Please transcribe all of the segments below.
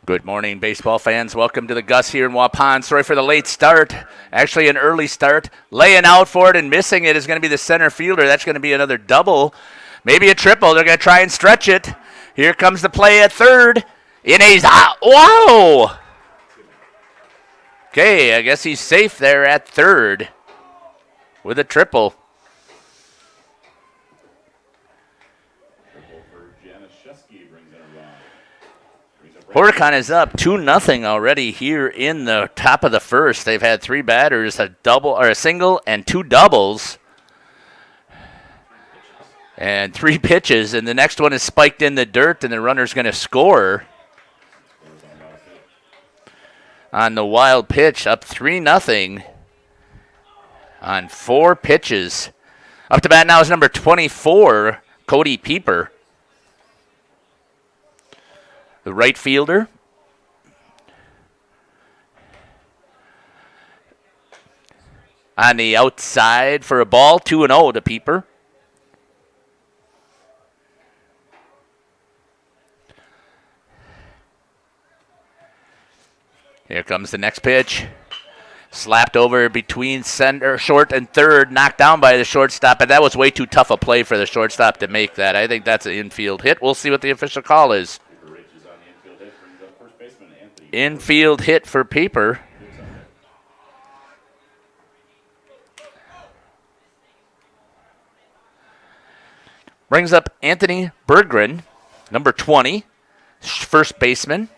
Good morning, baseball fans. Welcome to the Gus here in Waupun. Sorry for the late start. Actually, an early start. Laying out for it and missing it is going to be the center fielder. That's going to be another double, maybe a triple. They're going to try and stretch it. Here comes the play at third. Wow! Okay, I guess he's safe there at third with a triple. Horicon is up 2-0 already here in the top of the first. They've had three batters, a single and two doubles, and three pitches. And the next one is spiked in the dirt, and the runner's going to score on the wild pitch. Up 3-0 on four pitches. Up to bat now is number 24, Cody Pieper, the right fielder. On the outside for a ball, 2-0 to Pieper. Here comes the next pitch. Slapped over between center, short, and third, knocked down by the shortstop, but that was way too tough a play for the shortstop to make that. I think that's an infield hit. We'll see what the official call is. Infield hit for Pieper. Brings up Anthony Berggren, number 20, first baseman.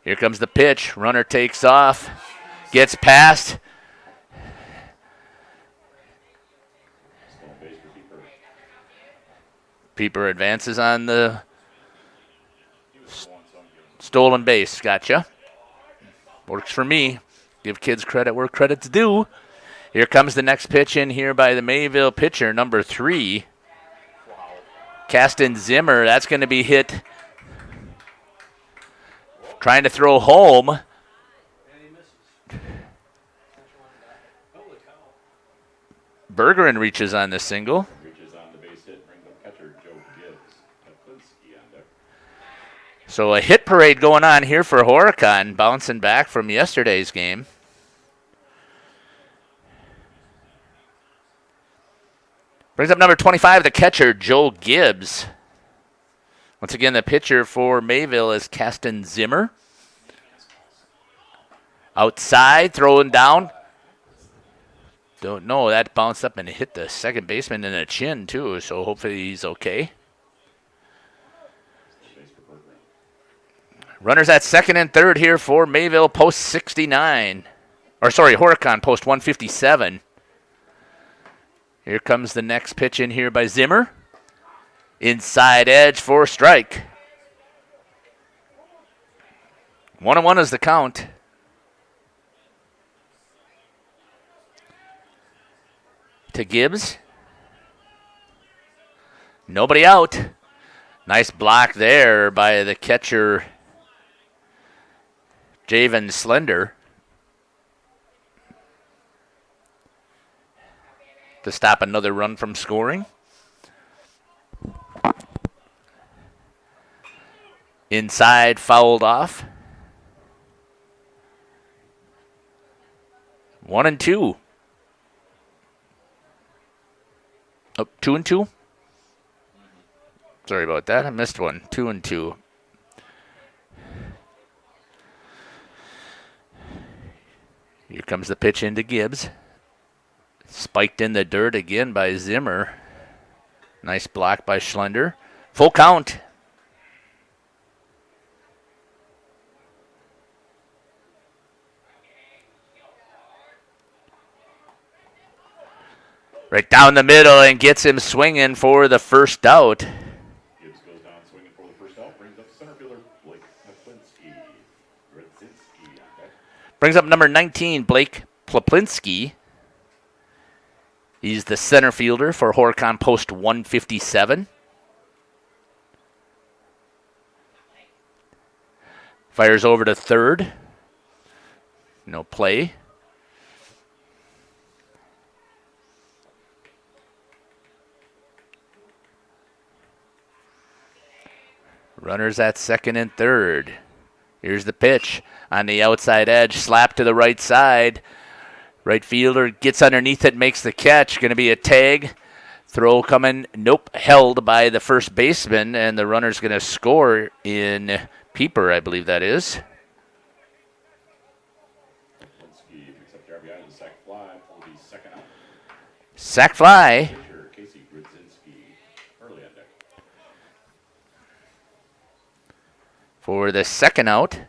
Here comes the pitch. Runner takes off, gets past. Pieper advances on the stolen base. Gotcha. Works for me. Give kids credit where credit's due. Here comes the next pitch in here by the Mayville pitcher, number 3. Kasten Zimmer. That's going to be hit. Trying to throw home. Bergeron reaches on the single. So a hit parade going on here for Horicon, bouncing back from yesterday's game. Brings up number 25, the catcher, Joe Gibbs. Once again, the pitcher for Mayville is Kasten Zimmer. Outside, throwing down. Don't know, that bounced up and hit the second baseman in the chin, too, so hopefully he's okay. Runners at second and third here for Mayville post 69. Horicon post 157. Here comes the next pitch in here by Zimmer. Inside edge for a strike. 1-1 is the count. To Gibbs. Nobody out. Nice block there by the catcher, Javen Slender, to stop another run from scoring. Inside, fouled off. 1-2. Oh, 2-2. Sorry about that. I missed one. 2-2. Here comes the pitch into Gibbs. Spiked in the dirt again by Zimmer. Nice block by Schlender. Full count. Right down the middle and gets him swinging for the first out. Gibbs goes down swinging for the first out. Brings up center fielder Blake Poplinski. Grizzinski. Brings up number 19, Blake Pluplinsky. He's the center fielder for Horicon post 157. Fires over to third. No play. Runners at second and third. Here's the pitch on the outside edge. Slap to the right side. Right fielder gets underneath it, makes the catch. Going to be a tag. Throw coming. Nope. Held by the first baseman, and the runner's going to score in Peeper, I believe that is. Poplinski picks up the RBI and the sac fly for the second out. Sac fly. Pitcher Grizzinski, early on deck. For the second out.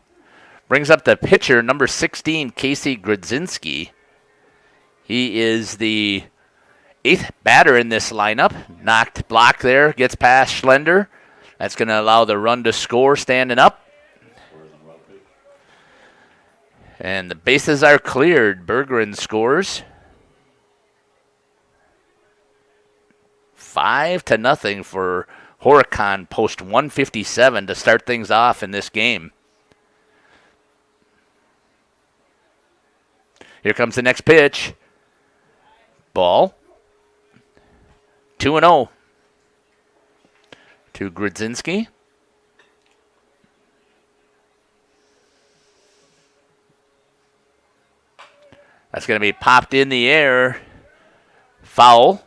Brings up the pitcher, number 16, Casey Grizzinski. He is the 8th batter in this lineup. Knocked block there, gets past Schlender. That's going to allow the run to score standing up. And the bases are cleared. Bergeron scores. 5-0 for Horicon post 157 to start things off in this game. Here comes the next pitch. Ball. 2-0 to Grizzinski. That's going to be popped in the air. Foul.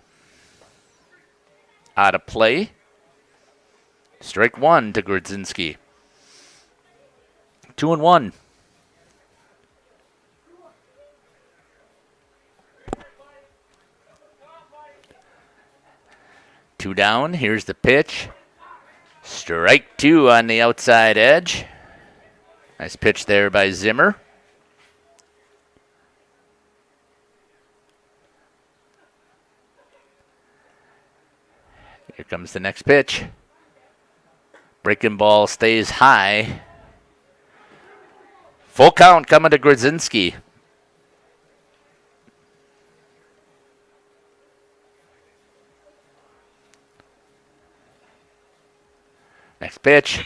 Out of play. Strike one to Grizzinski. 2-1. Two down. Here's the pitch. Strike two on the outside edge. Nice pitch there by Zimmer. Here comes the next pitch. Breaking ball stays high. Full count coming to Grizzinski. Next pitch.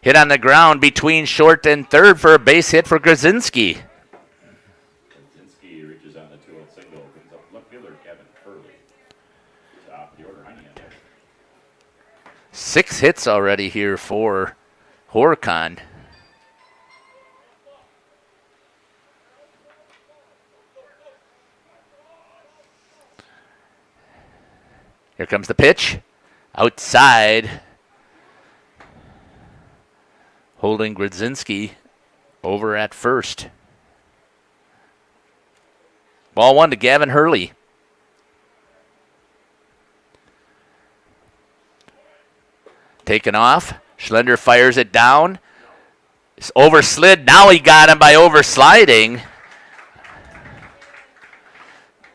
Hit on the ground between short and third for a base hit for Grizzinski. Grizzinski reaches on the 2-0 single. Brings up left fielder Gavin Hurley. Top the order, Heine on deck. 6 hits already here for Horicon. Here comes the pitch. Outside. Holding Grizzinski over at first. Ball one to Gavin Hurley. Taken off. Schlender fires it down. It's overslid. Now he got him by oversliding.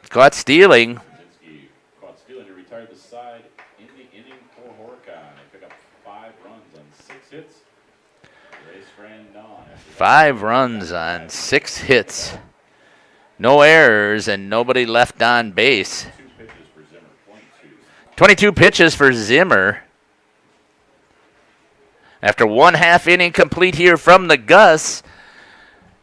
Caught stealing. Grizzinski caught stealing to retire the side in the inning for Horicon. They pick up 5 runs on 6 hits. 5 runs on 6 hits. No errors and nobody left on base. 22 pitches for Zimmer. After 1/2 inning complete here from the Gus.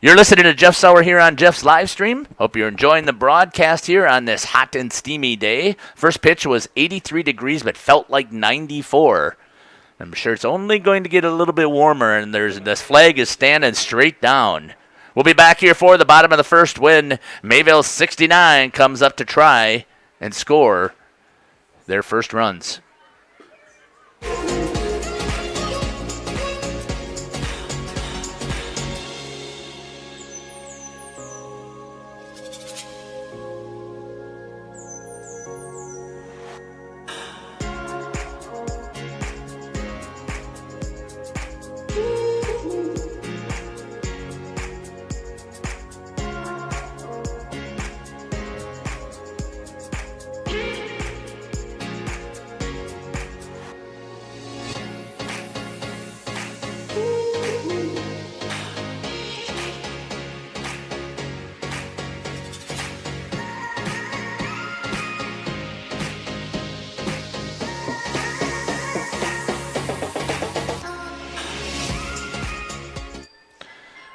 You're listening to Jeff Sauer here on Jeff's live stream. Hope you're enjoying the broadcast here on this hot and steamy day. First pitch was 83 degrees but felt like 94. I'm sure it's only going to get a little bit warmer, and this flag is standing straight down. We'll be back here for the bottom of the first when Mayville 69 comes up to try and score their first runs.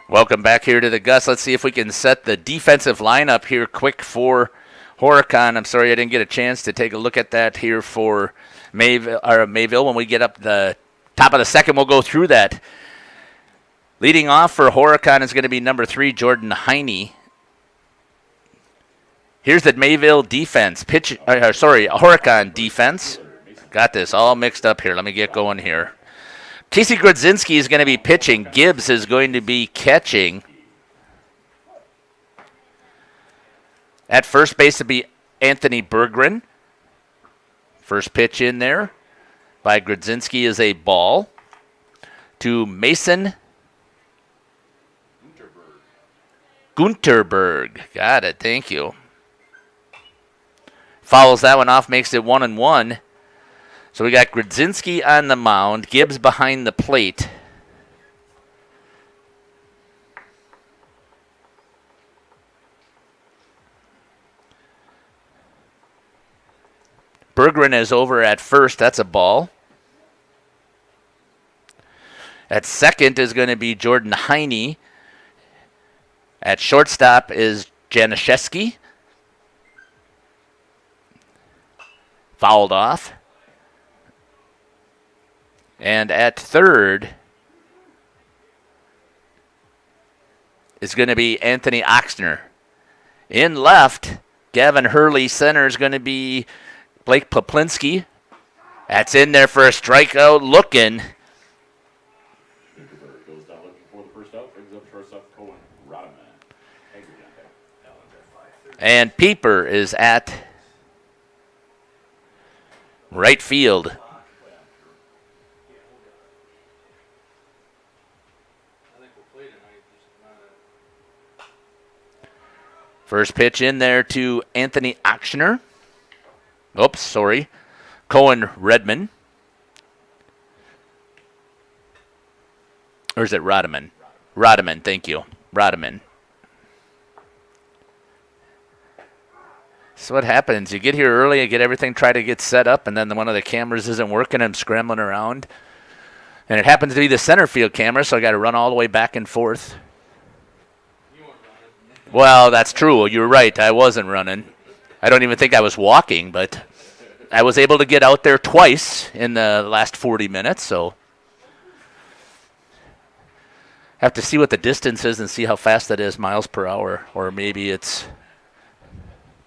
Welcome back here to the Gus. Let's see if we can set the defensive lineup here quick for Horicon. I'm sorry I didn't get a chance to take a look at that here for Mayville when we get up the Top of the second, we'll go through that. Leading off for Horicon is going to be number 3, Jordan Heine. Here's the Mayville defense. Horicon defense. Got this all mixed up here. Let me get going here. Casey Grizzinski is going to be pitching. Gibbs is going to be catching. At first base will be Anthony Berggren. First pitch in there by Grizzinski is a ball to Mason Gunterberg. Got it. Thank you. Fouls that one off, makes it 1-1. So we got Grizzinski on the mound, Gibbs behind the plate. Berggren is over at first. That's a ball. At second is going to be Jordan Heine. At shortstop is Januszewski. Fouled off. And at third is going to be Anthony Oxner. In left, Gavin Hurley. Center is going to be Blake Poplinski. That's in there for a strikeout looking. Goes down looking for the first out. Brings up shortstop Cohen Rodman. And Pieper is at right field. First pitch in there to Anthony Oxner. Oops, sorry. Cohen Redman. Or is it Rodman? Rodman, thank you. Rodman. So what happens? You get here early, you get everything, try to get set up, and then one of the cameras isn't working. I'm scrambling around. And it happens to be the center field camera, so I got to run all the way back and forth. Well, that's true. You're right. I wasn't running. I don't even think I was walking, but I was able to get out there twice in the last 40 minutes, so have to see what the distance is and see how fast that is, miles per hour, or maybe it's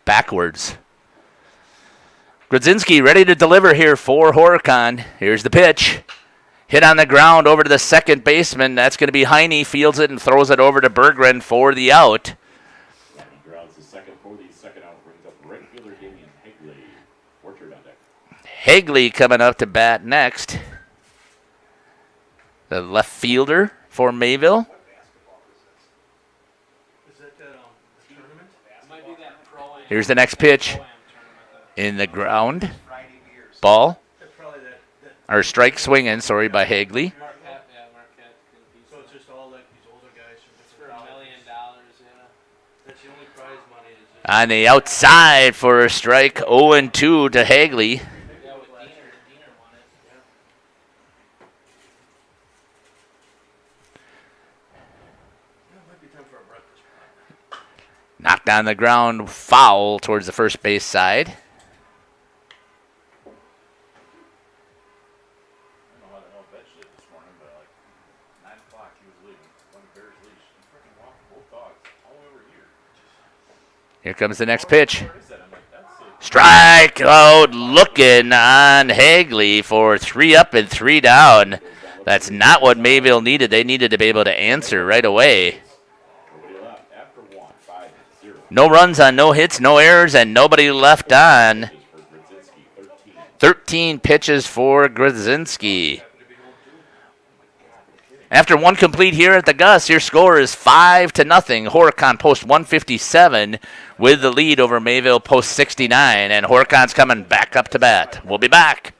backwards. Grizzinski ready to deliver here for Horicon. Here's the pitch. Hit on the ground over to the second baseman. That's going to be Heine. Fields it and throws it over to Berggren for the out. Grounds the second for the second out. Brings up right fielder Damien Hegley. Orchard on deck. Hegley coming up to bat next. The left fielder for Mayville. Here's the next pitch. In the ground. Ball. Or strike swinging, sorry, by Hegley. So it's just all like these older guys for $1 million, yeah. That's the only prize money. On the outside for a strike, 0-2 to Hegley. Yeah, with Diener won it. Yeah, it might be time for a breakfast. Knocked on the ground, foul towards the first base side. Here comes the next pitch. Strikeout looking on Hegley for 3 up and 3 down. That's not what Mayville needed. They needed to be able to answer right away. No runs on no hits, no errors, and nobody left on. 13 pitches for Grizzinski. After one complete here at the Gus, your score is 5-0. Horicon post 157 with the lead over Mayville post 69, and Horicon's coming back up to bat. We'll be back.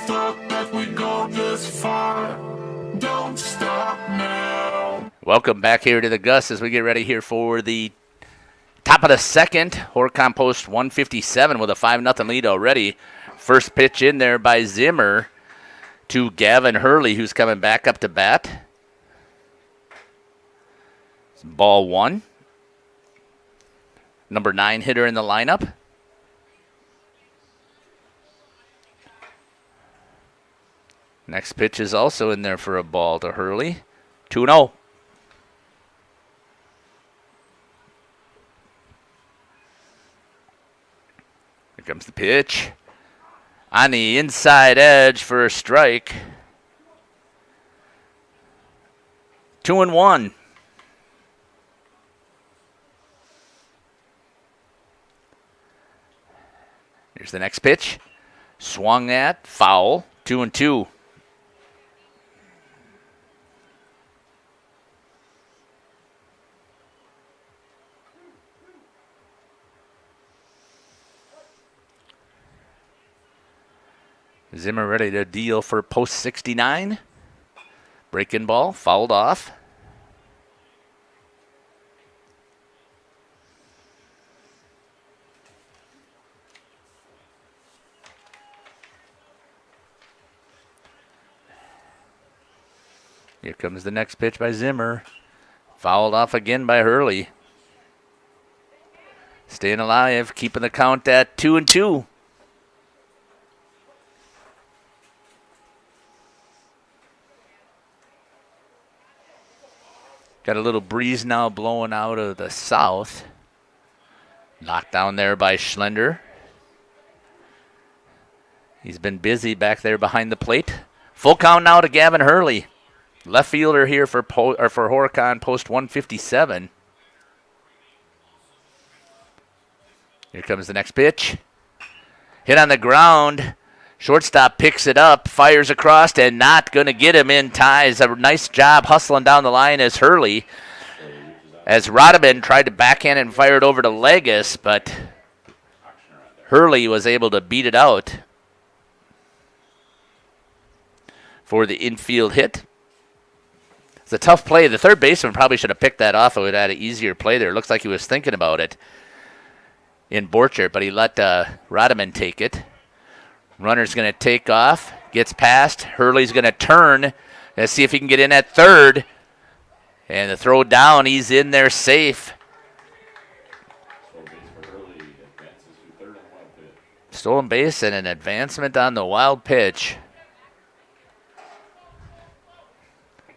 thought that we'd go this far. Don't stop now. Welcome back here to the Gus as we get ready here for the top of the second. Horicon post 157 with a 5-0 lead already. First pitch in there by Zimmer to Gavin Hurley, who's coming back up to bat. Ball 1. Number 9 hitter in the lineup. Next pitch is also in there for a ball to Hurley. 2-0. Here comes the pitch. On the inside edge for a strike. 2-1. Here's the next pitch. Swung at, foul, 2-2. Zimmer ready to deal for post 69. Breaking ball, fouled off. Here comes the next pitch by Zimmer. Fouled off again by Hurley. Staying alive, keeping the count at 2-2. Got a little breeze now blowing out of the south. Knocked down there by Schlender. He's been busy back there behind the plate. Full count now to Gavin Hurley. Left fielder here for Horicon post 157. Here comes the next pitch. Hit on the ground. Shortstop picks it up, fires across, and not going to get him in ties. A nice job hustling down the line as Hurley. As Rodman tried to backhand and fire it over to Legas, but Hurley was able to beat it out for the infield hit. It's a tough play. The third baseman probably should have picked that off. It would have had an easier play there. It looks like he was thinking about it in Borchert, but he let Rodman take it. Runner's going to take off, gets past. Hurley's going to turn. Let's see if he can get in at third. And the throw down, he's in there safe. Stolen base and an advancement on the wild pitch.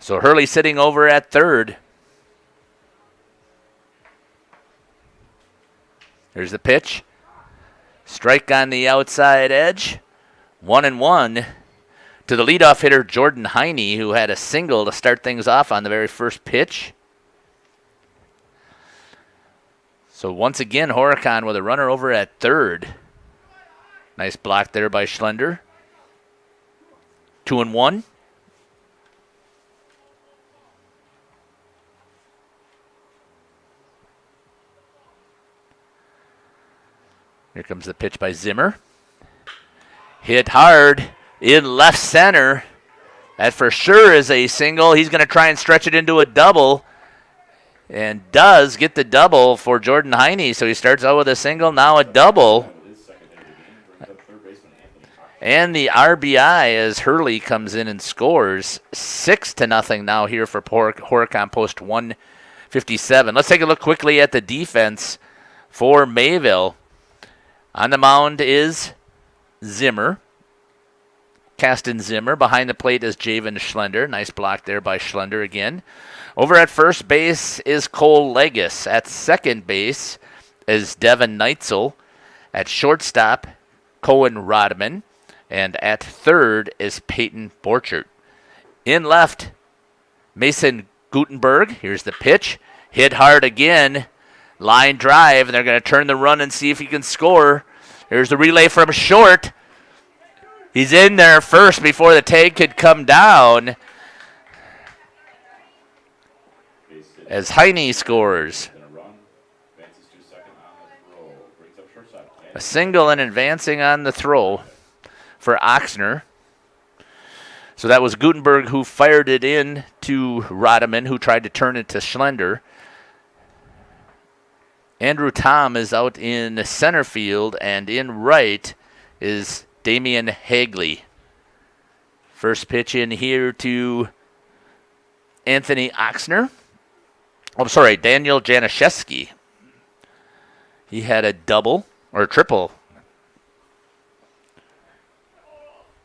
So Hurley sitting over at third. Here's the pitch. Strike on the outside edge. 1-1 to the leadoff hitter, Jordan Heine, who had a single to start things off on the very first pitch. So once again, Horicon with a runner over at third. Nice block there by Schlender. 2-1. Here comes the pitch by Zimmer. Hit hard in left center. That for sure is a single. He's going to try and stretch it into a double. And does get the double for Jordan Heine. So he starts out with a single, now a double. And the RBI as Hurley comes in and scores. 6-0 now here for Horicon post 157. Let's take a look quickly at the defense for Mayville. On the mound is Zimmer. Caston Zimmer. Behind the plate is Javen Schlender. Nice block there by Schlender again. Over at first base is Cole Legas. At second base is Devin Neitzel. At shortstop, Cohen Rodman. And at third is Peyton Borchert. In left, Mason Gutenberg. Here's the pitch. Hit hard again. Line drive, and they're going to turn the run and see if he can score. Here's the relay from short. He's in there first before the tag could come down. As Heine scores. A single and advancing on the throw for Oxner. So that was Gutenberg who fired it in to Rodeman, who tried to turn it to Schlender. Andrew Tom is out in center field, and in right is Damien Hegley. First pitch in here to Anthony Oxner. Daniel Januszewski. He had a double, or triple.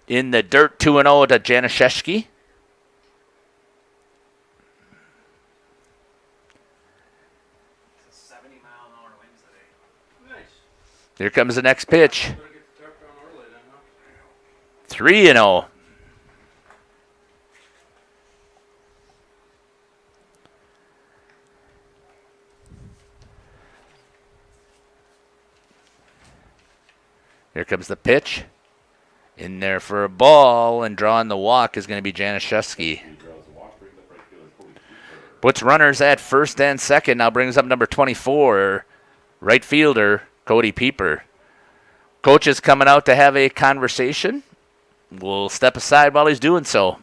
In the dirt, 2-0 to Januszewski. Here comes the next pitch. 3-0. Here comes the pitch. In there for a ball, and drawing the walk is going to be Januszewski. Puts runners at first and second. Now brings up number 24, right fielder Cody Pieper. Coach is coming out to have a conversation. We'll step aside while he's doing so.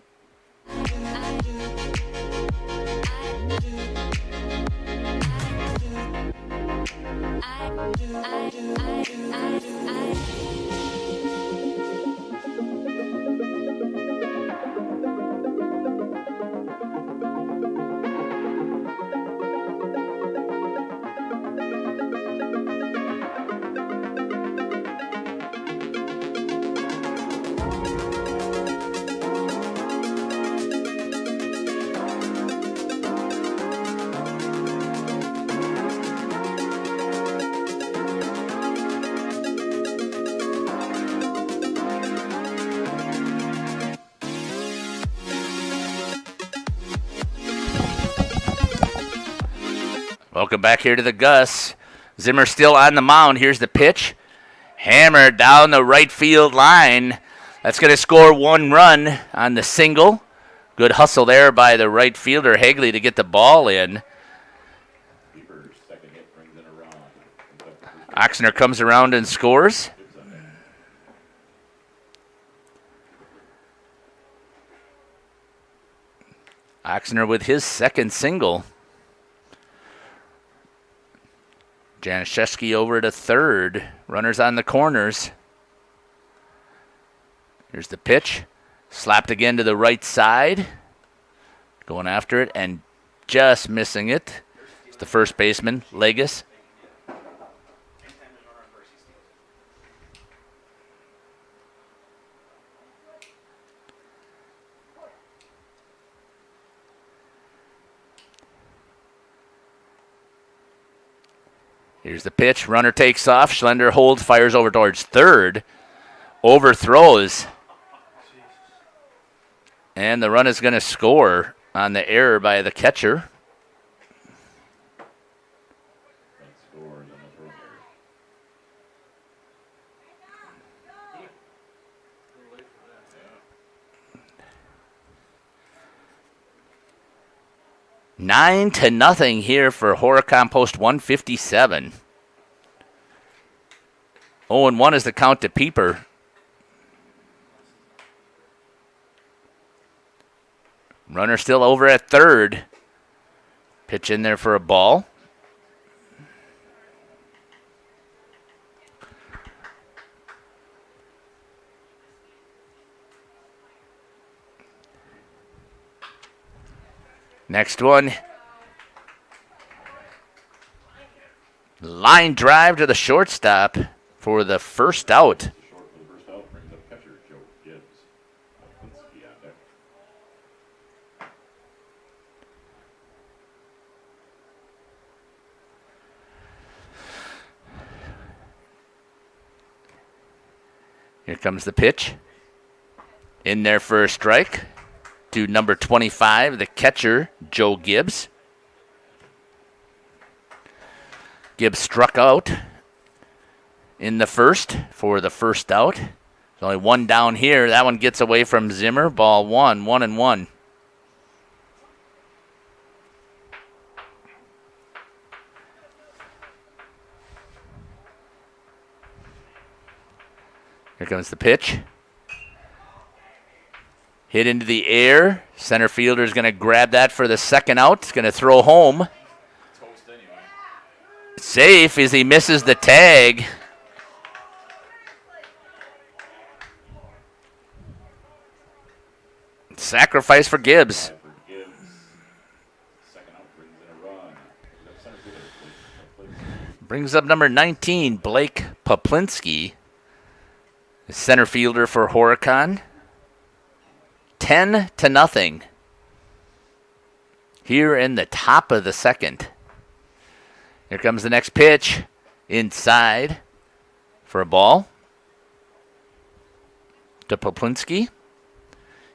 Welcome back here to the Gus. Zimmer still on the mound. Here's the pitch. Hammered down the right field line. That's going to score one run on the single. Good hustle there by the right fielder, Hegley, to get the ball in. Oxner comes around and scores. Oxner with his second single. Januszewski over to third. Runners on the corners. Here's the pitch. Slapped again to the right side. Going after it and just missing it. It's the first baseman, Legis. Here's the pitch. Runner takes off. Schlender holds, fires over towards third. Overthrows. And the run is going to score on the error by the catcher. Nine to nothing here for Horicon post 157. 0-1 is the count to Pieper. Runner still over at third. Pitch in there for a ball. Next one. Line drive to the shortstop for the first out. Here comes the pitch. In there for a strike to number 25, the catcher, Joe Gibbs. Gibbs struck out in the first for the first out. There's only one down here. That one gets away from Zimmer. Ball 1-1. Here comes the pitch. Hit into the air. Center fielder is going to grab that for the second out. It's going to throw home. Safe as he misses the tag. Sacrifice for Gibbs. Brings up number 19, Blake Poplinski, the center fielder for Horicon. 10-0 here in the top of the second. Here comes the next pitch. Inside for a ball to Poplinski.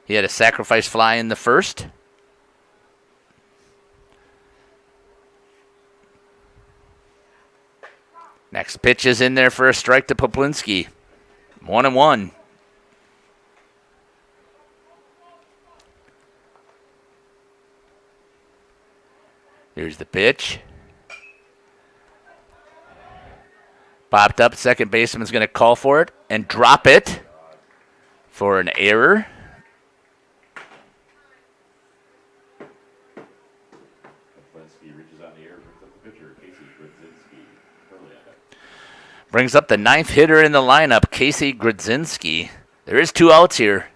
He had a sacrifice fly in the first. Next pitch is in there for a strike to Poplinski. 1-1. Here's the pitch. Popped up. Second baseman's going to call for it and drop it for an error. Reaches on the air, brings up the pitcher, Grizzinski. Brings up the ninth hitter in the lineup, Casey Grizzinski. There is 2 outs here.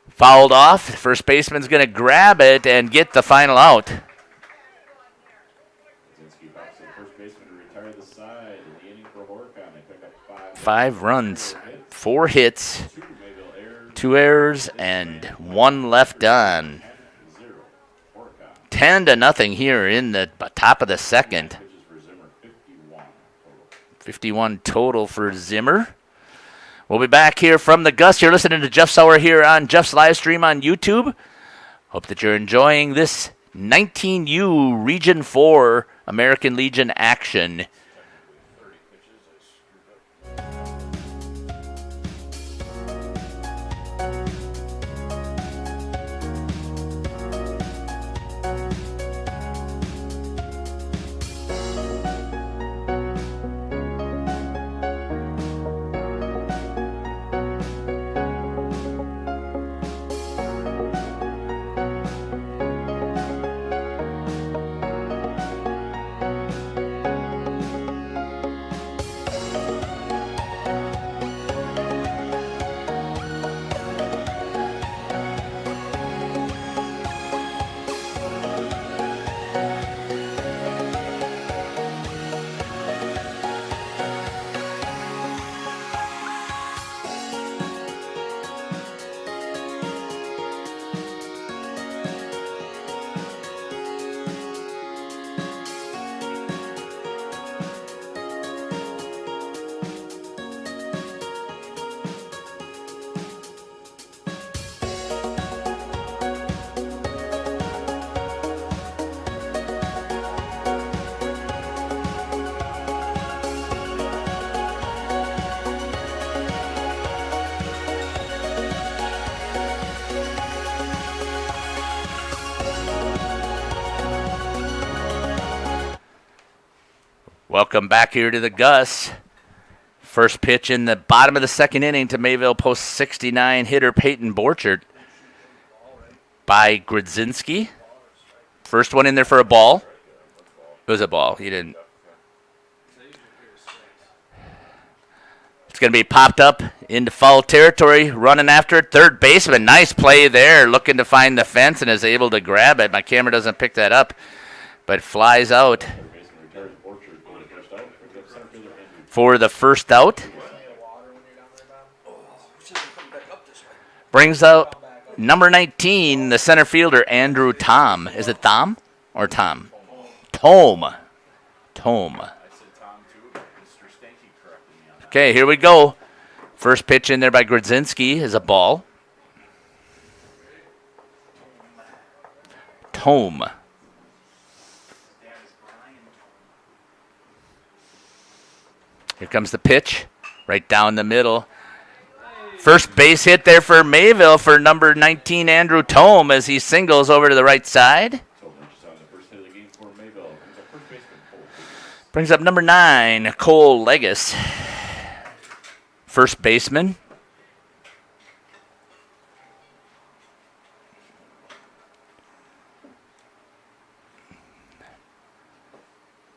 Fouled off. First baseman's going to grab it and get the final out. Grizzinski pops to the first baseman to retire the side. In the inning for Horicon, they pick up 5 runs, 4 hits, 2 Mayville errors, 2 errors, and 1 left on. 10-0 here in the top of the second. 51 total for Zimmer. We'll be back here from the Gus. You're listening to Jeff Sauer here on Jeff's live stream on YouTube. Hope that you're enjoying this 19U Region 4 American Legion action. Welcome back here to the Gus. First pitch in the bottom of the second inning to Mayville post 69 hitter Peyton Borchert by Grizzinski. First one in there for a ball. It was a ball. He didn't. It's going to be popped up into foul territory, running after it. Third baseman, nice play there, looking to find the fence and is able to grab it. My camera doesn't pick that up, but flies out for the first out. Brings up number 19, the center fielder, Andrew Tom. Is it Thom or Tom? Tome. Okay, here we go. First pitch in there by Grizzinski is a ball. Tome. Here comes the pitch, right down the middle. First base hit there for Mayville for number 19, Andrew Tome, as he singles over to the right side. Brings up number 9, Cole Legis, first baseman.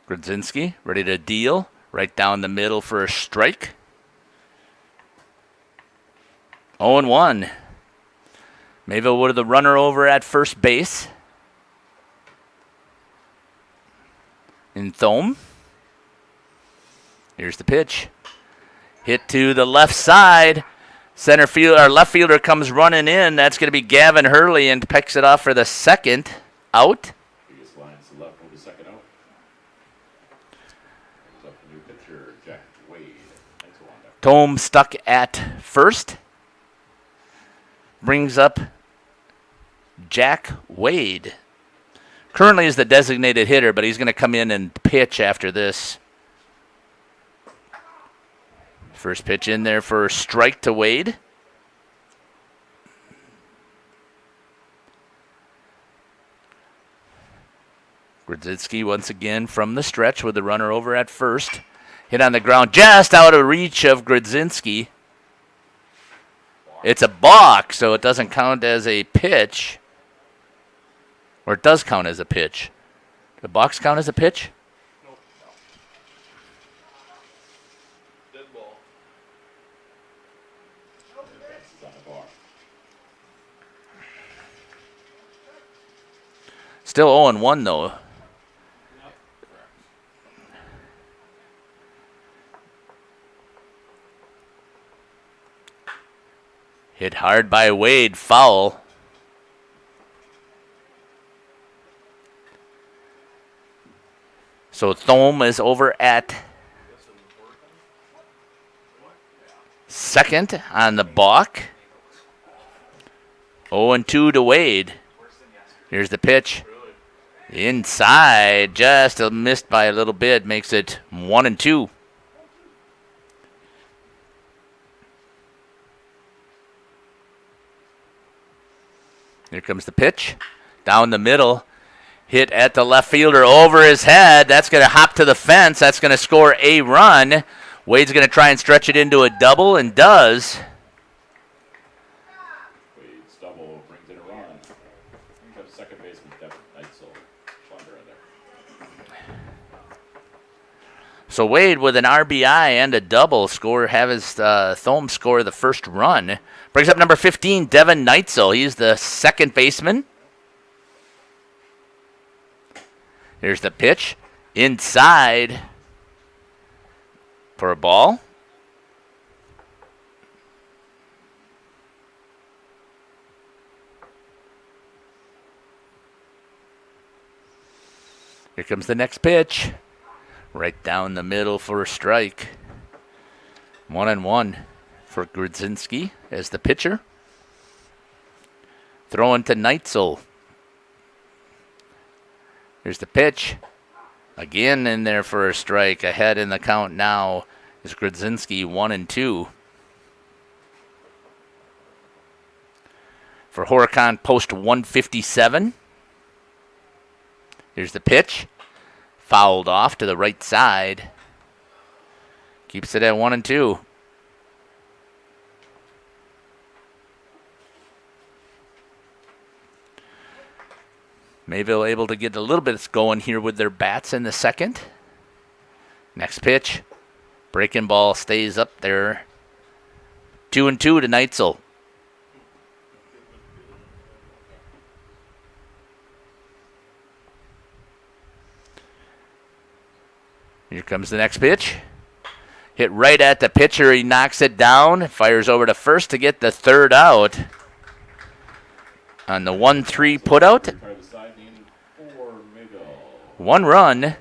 Grizzinski ready to deal. Right down the middle for a strike. 0-1. Mayville with the runner over at first base. In Tome. Here's the pitch. Hit to the left side. Center field or left fielder comes running in. That's going to be Gavin Hurley and picks it off for the second out. Biggest lines to left for the second out. Brings up the new pitcher, Jack Wade. Tome stuck at first. Brings up Jack Wade. Currently is the designated hitter, but he's going to come in and pitch after this. First pitch in there for a strike to Wade. Grizzinski once again from the stretch with the runner over at first. Hit on the ground just out of reach of Grizzinski. It's a balk, so it doesn't count as a pitch. Or it does count as a pitch. The balks count as a pitch? Nope. Dead ball. Advances on the bar. Still 0-1 though. Hit hard by Wade, foul. So Tome is over at second on the balk. 0-2 to Wade. Here's the pitch. Inside, just missed by a little bit, makes it 1-2. Here comes the pitch. Down the middle. Hit at the left fielder over his head. That's going to hop to the fence. That's going to score a run. Wade's going to try and stretch it into a double and does. Wade's double brings in a run. Brings up second baseman Devin Neitzel. Blunder in there. So Wade with an RBI and a double have his Tome score the first run. Brings up number 15, Devin Neitzel. He's the second baseman. Here's the pitch. Inside for a ball. Here comes the next pitch. Right down the middle for a strike. 1-1 for Grizzinski as the pitcher. Throwing to Neitzel. Here's the pitch. Again in there for a strike. Ahead in the count now is Grizzinski 1-2. For Horicon, post 157. Here's the pitch. Fouled off to the right side. Keeps it at 1-2. Mayville able to get a little bit going here with their bats in the second. Next pitch. Breaking ball stays up there. 2-2 to Neitzel. Here comes the next pitch. Hit right at the pitcher. He knocks it down. Fires over to first to get the third out. On the 1-3 putout. One run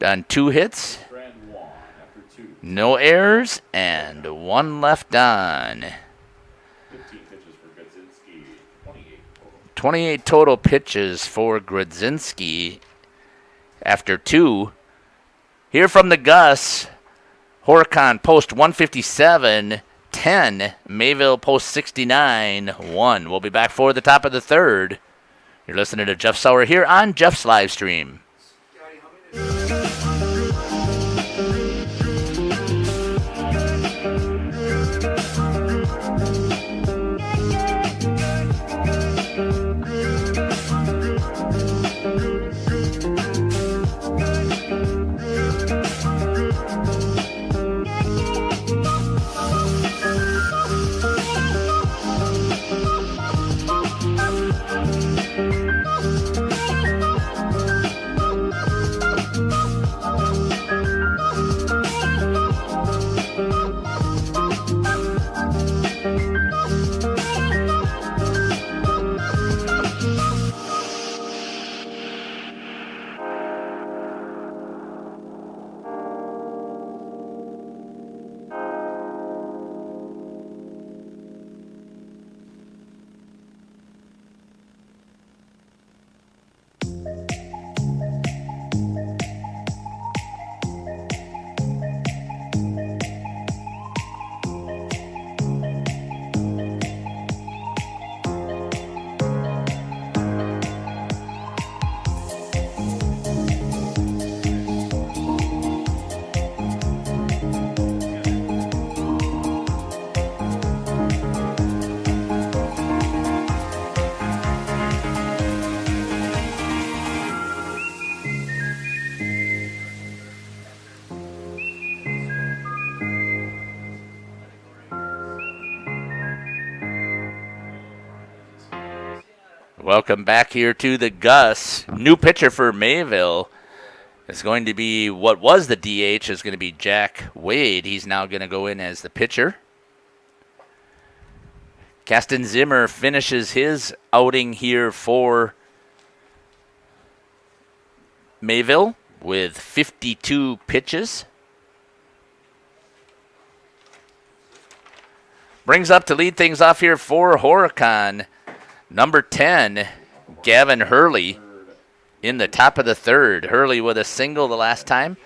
on 2 hits. No errors and 1 left on. 15 pitches for Grizzinski, 28 total. 28 total pitches for Grizzinski after 2. Here from the Gus, Horicon post 157, 10. Mayville post 69, 1. We'll be back for the top of the third. You're listening to Jeff Sauer here on Jeff's live stream. Welcome back here to the Gus. New pitcher for Mayville is going to be what was the DH is going to be Jack Wade. He's now going to go in as the pitcher. Kasten Zimmer finishes his outing here for Mayville with 52 pitches. Brings up to lead things off here for Horicon, number 10, Gavin Hurley in the top of the third. Hurley with a single the last time.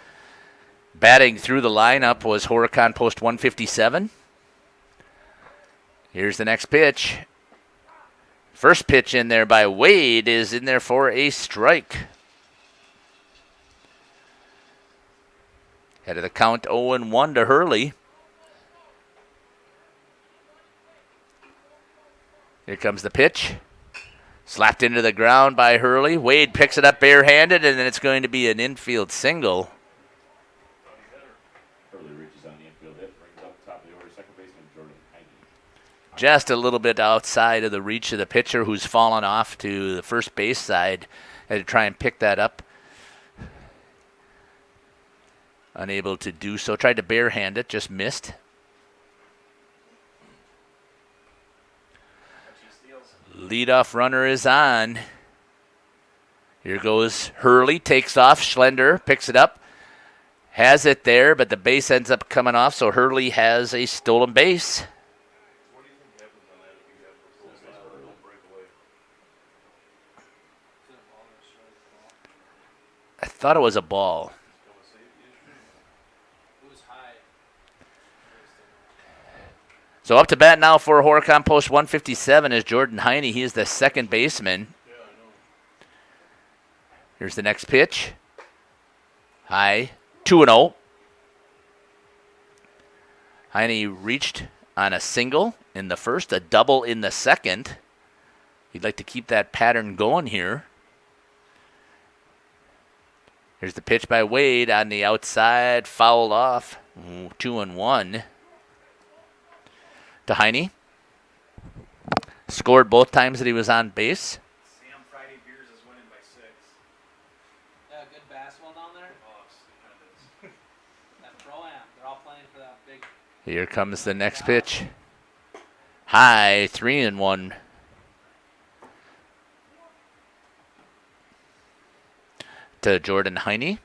Batting through the lineup was Horicon post 157. Here's the next pitch. First pitch in there by Wade is in there for a strike. Head of the count 0-1 to Hurley. Here comes the pitch. Slapped into the ground by Hurley. Wade picks it up barehanded, and then it's going to be an infield single. Hurley reaches on the infield hit, brings up top of the order, second baseman Jordan Heine. Just a little bit outside of the reach of the pitcher, who's fallen off to the first base side. Had to try and pick that up. Unable to do so. Tried to barehand it, just missed. Leadoff runner is on. Here goes Hurley, takes off. Schlender picks it up. Has it there, but the base ends up coming off, so Hurley has a stolen base. What do you think happens on that if you have a full base or don't break away? Is it a ball or a strike? I thought it was a ball. It was high. So up to bat now for Horicon post 157 is Jordan Heine. He is the second baseman. Yeah, I know. Here's the next pitch. High, 2-0. Heine reached on a single in the first, a double in the second. He'd like to keep that pattern going here. Here's the pitch by Wade on the outside, fouled off. 2-1. To Heine. Scored both times that he was on base. Sam Friday Beers is winning by 6. Yeah, good basketball down there. Oh, it's kind of is. That pro-am, they're all playing for that big. Here comes the next pitch. High, 3-1. To Jordan Heine.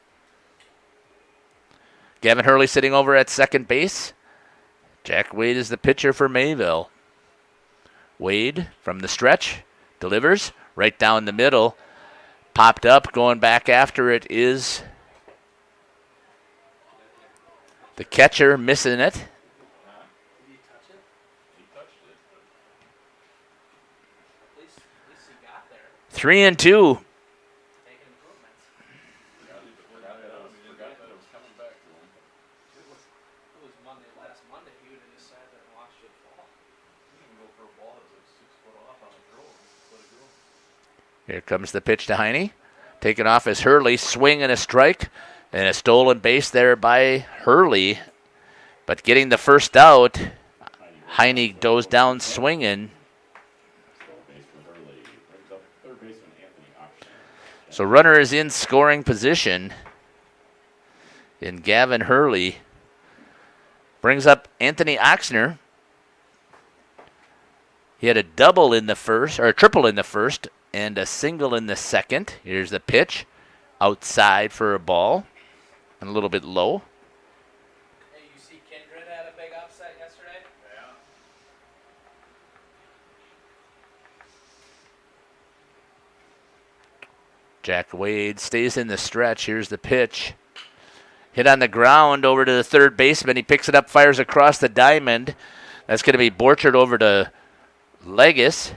Gavin Hurley sitting over at second base. Jack Wade is the pitcher for Mayville. Wade from the stretch delivers right down the middle. Popped up, going back after it is the catcher, missing it. Did he touch it? He touched it. At least he got there. 3-2. Making improvements. Forgot that it was coming back to him. It was last Monday. He would have just sat there and watched it fall. You can go for a ball that's like 6 foot off on a throw and let it go. Here comes the pitch to Heine. Taken off as Hurley, swing and a strike. And a stolen base there by Hurley. But getting the first out, Heine goes down swinging. Stolen base for Hurley. Brings up third baseman Anthony Oxner. So runner is in scoring position. And Gavin Hurley brings up Anthony Oxner. He had a double in the first, or a triple in the first, and a single in the second. Here's the pitch. Outside for a ball. And a little bit low. Hey, you see Kindred had a big upset yesterday? Yeah. Jack Wade stays in the stretch. Here's the pitch. Hit on the ground over to the third baseman. He picks it up, fires across the diamond. That's going to be Borchard over to Legis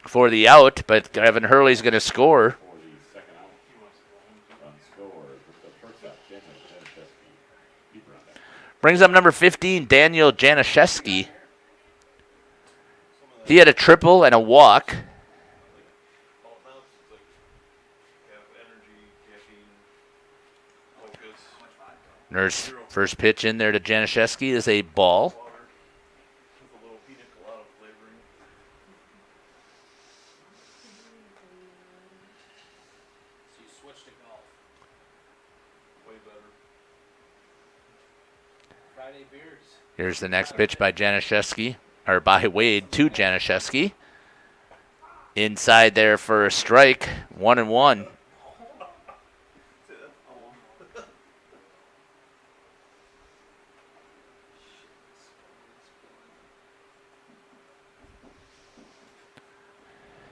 for the out, but Gavin Hurley's going to score. For the second out. Run scored with the shortstop, Daniel Janaszewski. Keeper on that. Brings up number 15, Daniel Janaszewski. He had a triple and a walk. All counts, it's like have energy, caffeine, focus, Nurse first pitch in there to Janaszewski is a ball. water, with a little pina colada flavoring. Here's the next pitch by Januszewski, or by Wade to Januszewski. Inside there for a strike, 1-1.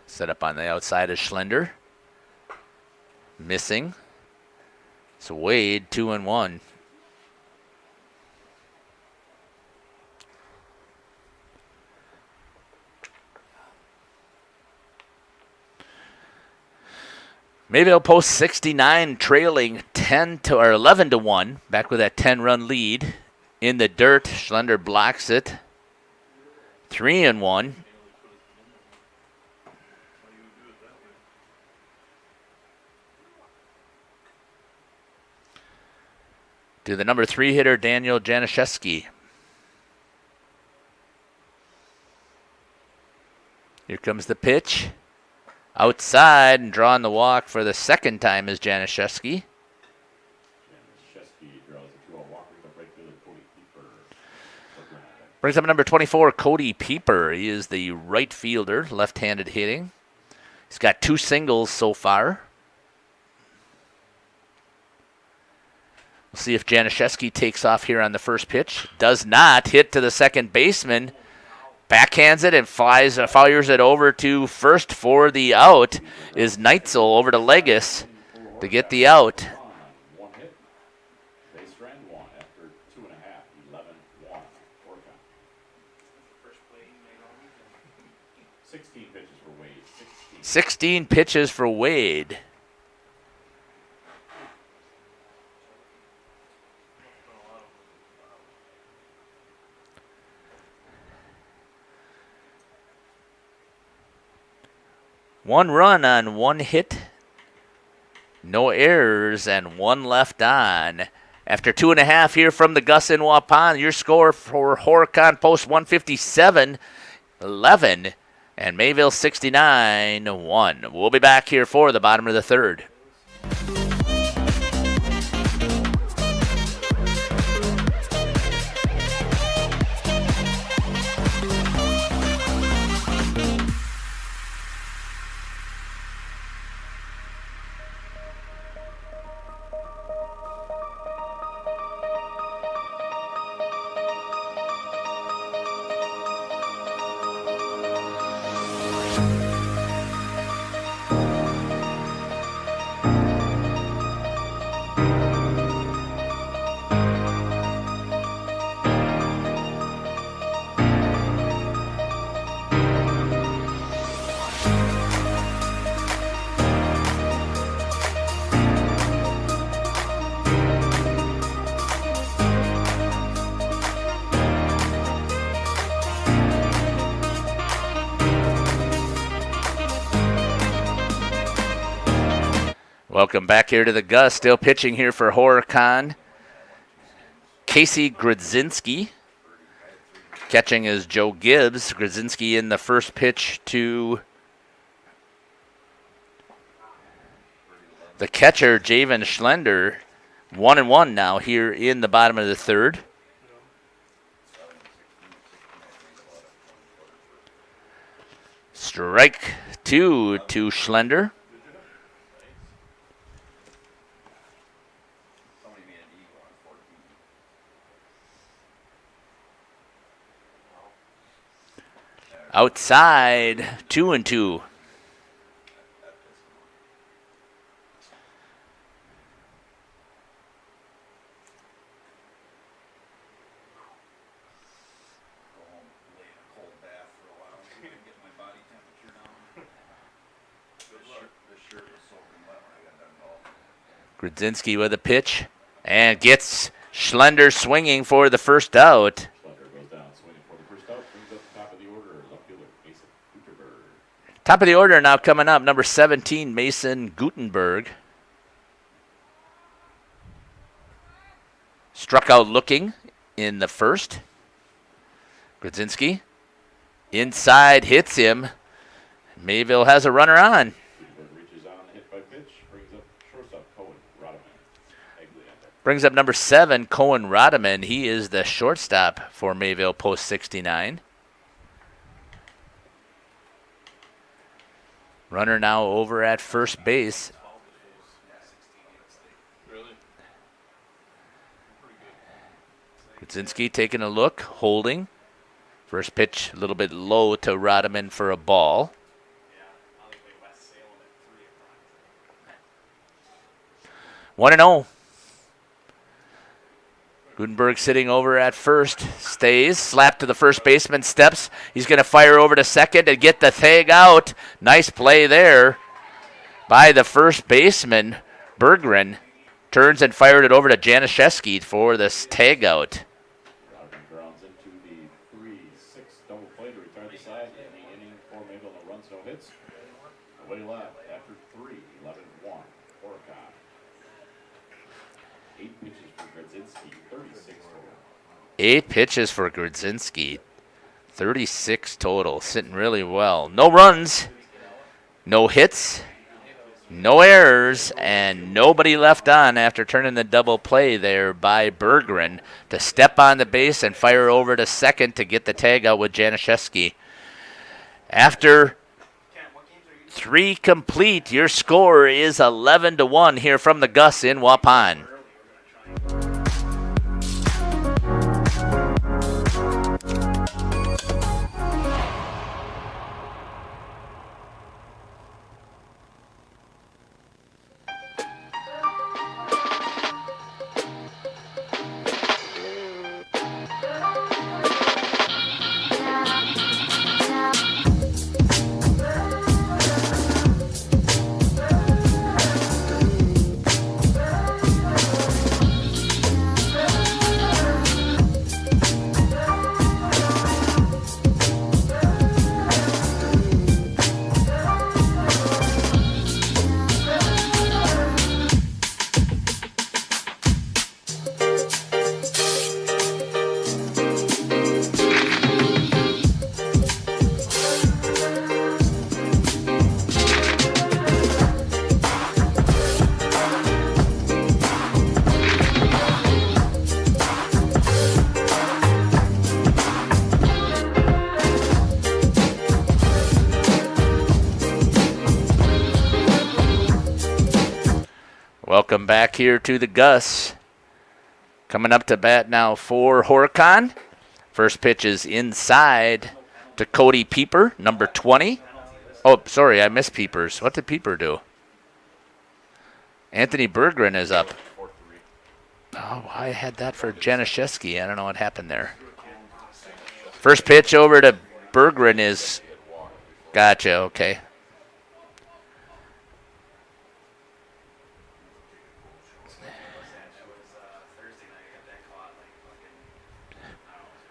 Set up on the outside of Schlender. Missing. So Wade, 2-1. Mayville post 69, trailing 11-1. Back with that 10-run lead. In the dirt, Schlender blocks it. 3-1. To the number 3 hitter, Daniel Januszewski. Here comes the pitch. Outside and drawing the walk for the second time is Januszewski. Januszewski draws a 2-0 walk. Brings up right fielder Cody Pieper. Brings up number 24, Cody Pieper. He is the right fielder, left-handed hitting. He's got 2 singles so far. We'll see if Januszewski takes off here on the first pitch. Does not. Hit to the second baseman. Backhands it and fires it over to first for the out. Is Neitzel over to Legis to get the out. One hit. Base ran one after 2.5. 11-1. Horicon. 16 pitches for Wade. 16 pitches for Wade. One run on 1 hit, no errors, and 1 left on. After 2.5 here from the Gus in Waupun, your score for Horicon post 157-11, and Mayville 69-1. We'll be back here for the bottom of the third. Welcome back here to the Gus. Still pitching here for Horicon. Casey Grizzinski. Catching is Joe Gibbs. Grizzinski in the first pitch to the catcher, Gavin Schlender. 1-1 now here in the bottom of the third. Strike 2 to Schlender. Outside, 2-2. Grizzinski with a pitch and gets Schlender swinging for the first out. Top of the order now coming up, number 17, Mason Gutenberg. Struck out looking in the first. Grizzinski inside hits him. Mayville has a runner on. Gutenberg reaches on the hit by pitch, brings up shortstop Cohen, Rodman, Hegley on there. Brings up number 7, Cohen Rodeman. He is the shortstop for Mayville post 69. Runner now over at first base. Grizzinski taking a look, holding. First pitch a little bit low to Rodeman for a ball. 1-0. Gutenberg sitting over at first, stays, slap to the first baseman, steps. He's going to fire over to second and get the tag out. Nice play there by the first baseman, Berggren. Turns and fired it over to Januszewski for this tag out. Grounds into the 3-6 double play to retire the side in the inning for Mayville. No runs, no hits. Away left after 3, 11-1. Horicon. 8 pitches for Grizzinski, 36 total. 8 pitches for Grizzinski, 36 total. Sitting really well. No runs, no hits, no errors, and nobody left on after turning the double play there by Berggren to step on the base and fire over to second to get the tag out with Januszewski. After 3 complete, your score is 11-1 here from the Gus in Waupun. Welcome back here to the Gus. Coming up to bat now for Horicon. First pitch is inside to Cody Pieper, number 20. Oh, sorry, I missed Piepers. What did Pieper do? Anthony Berggren is up. Oh, I had that for Januszewski. I don't know what happened there. First pitch over to Berggren is... Gotcha, okay.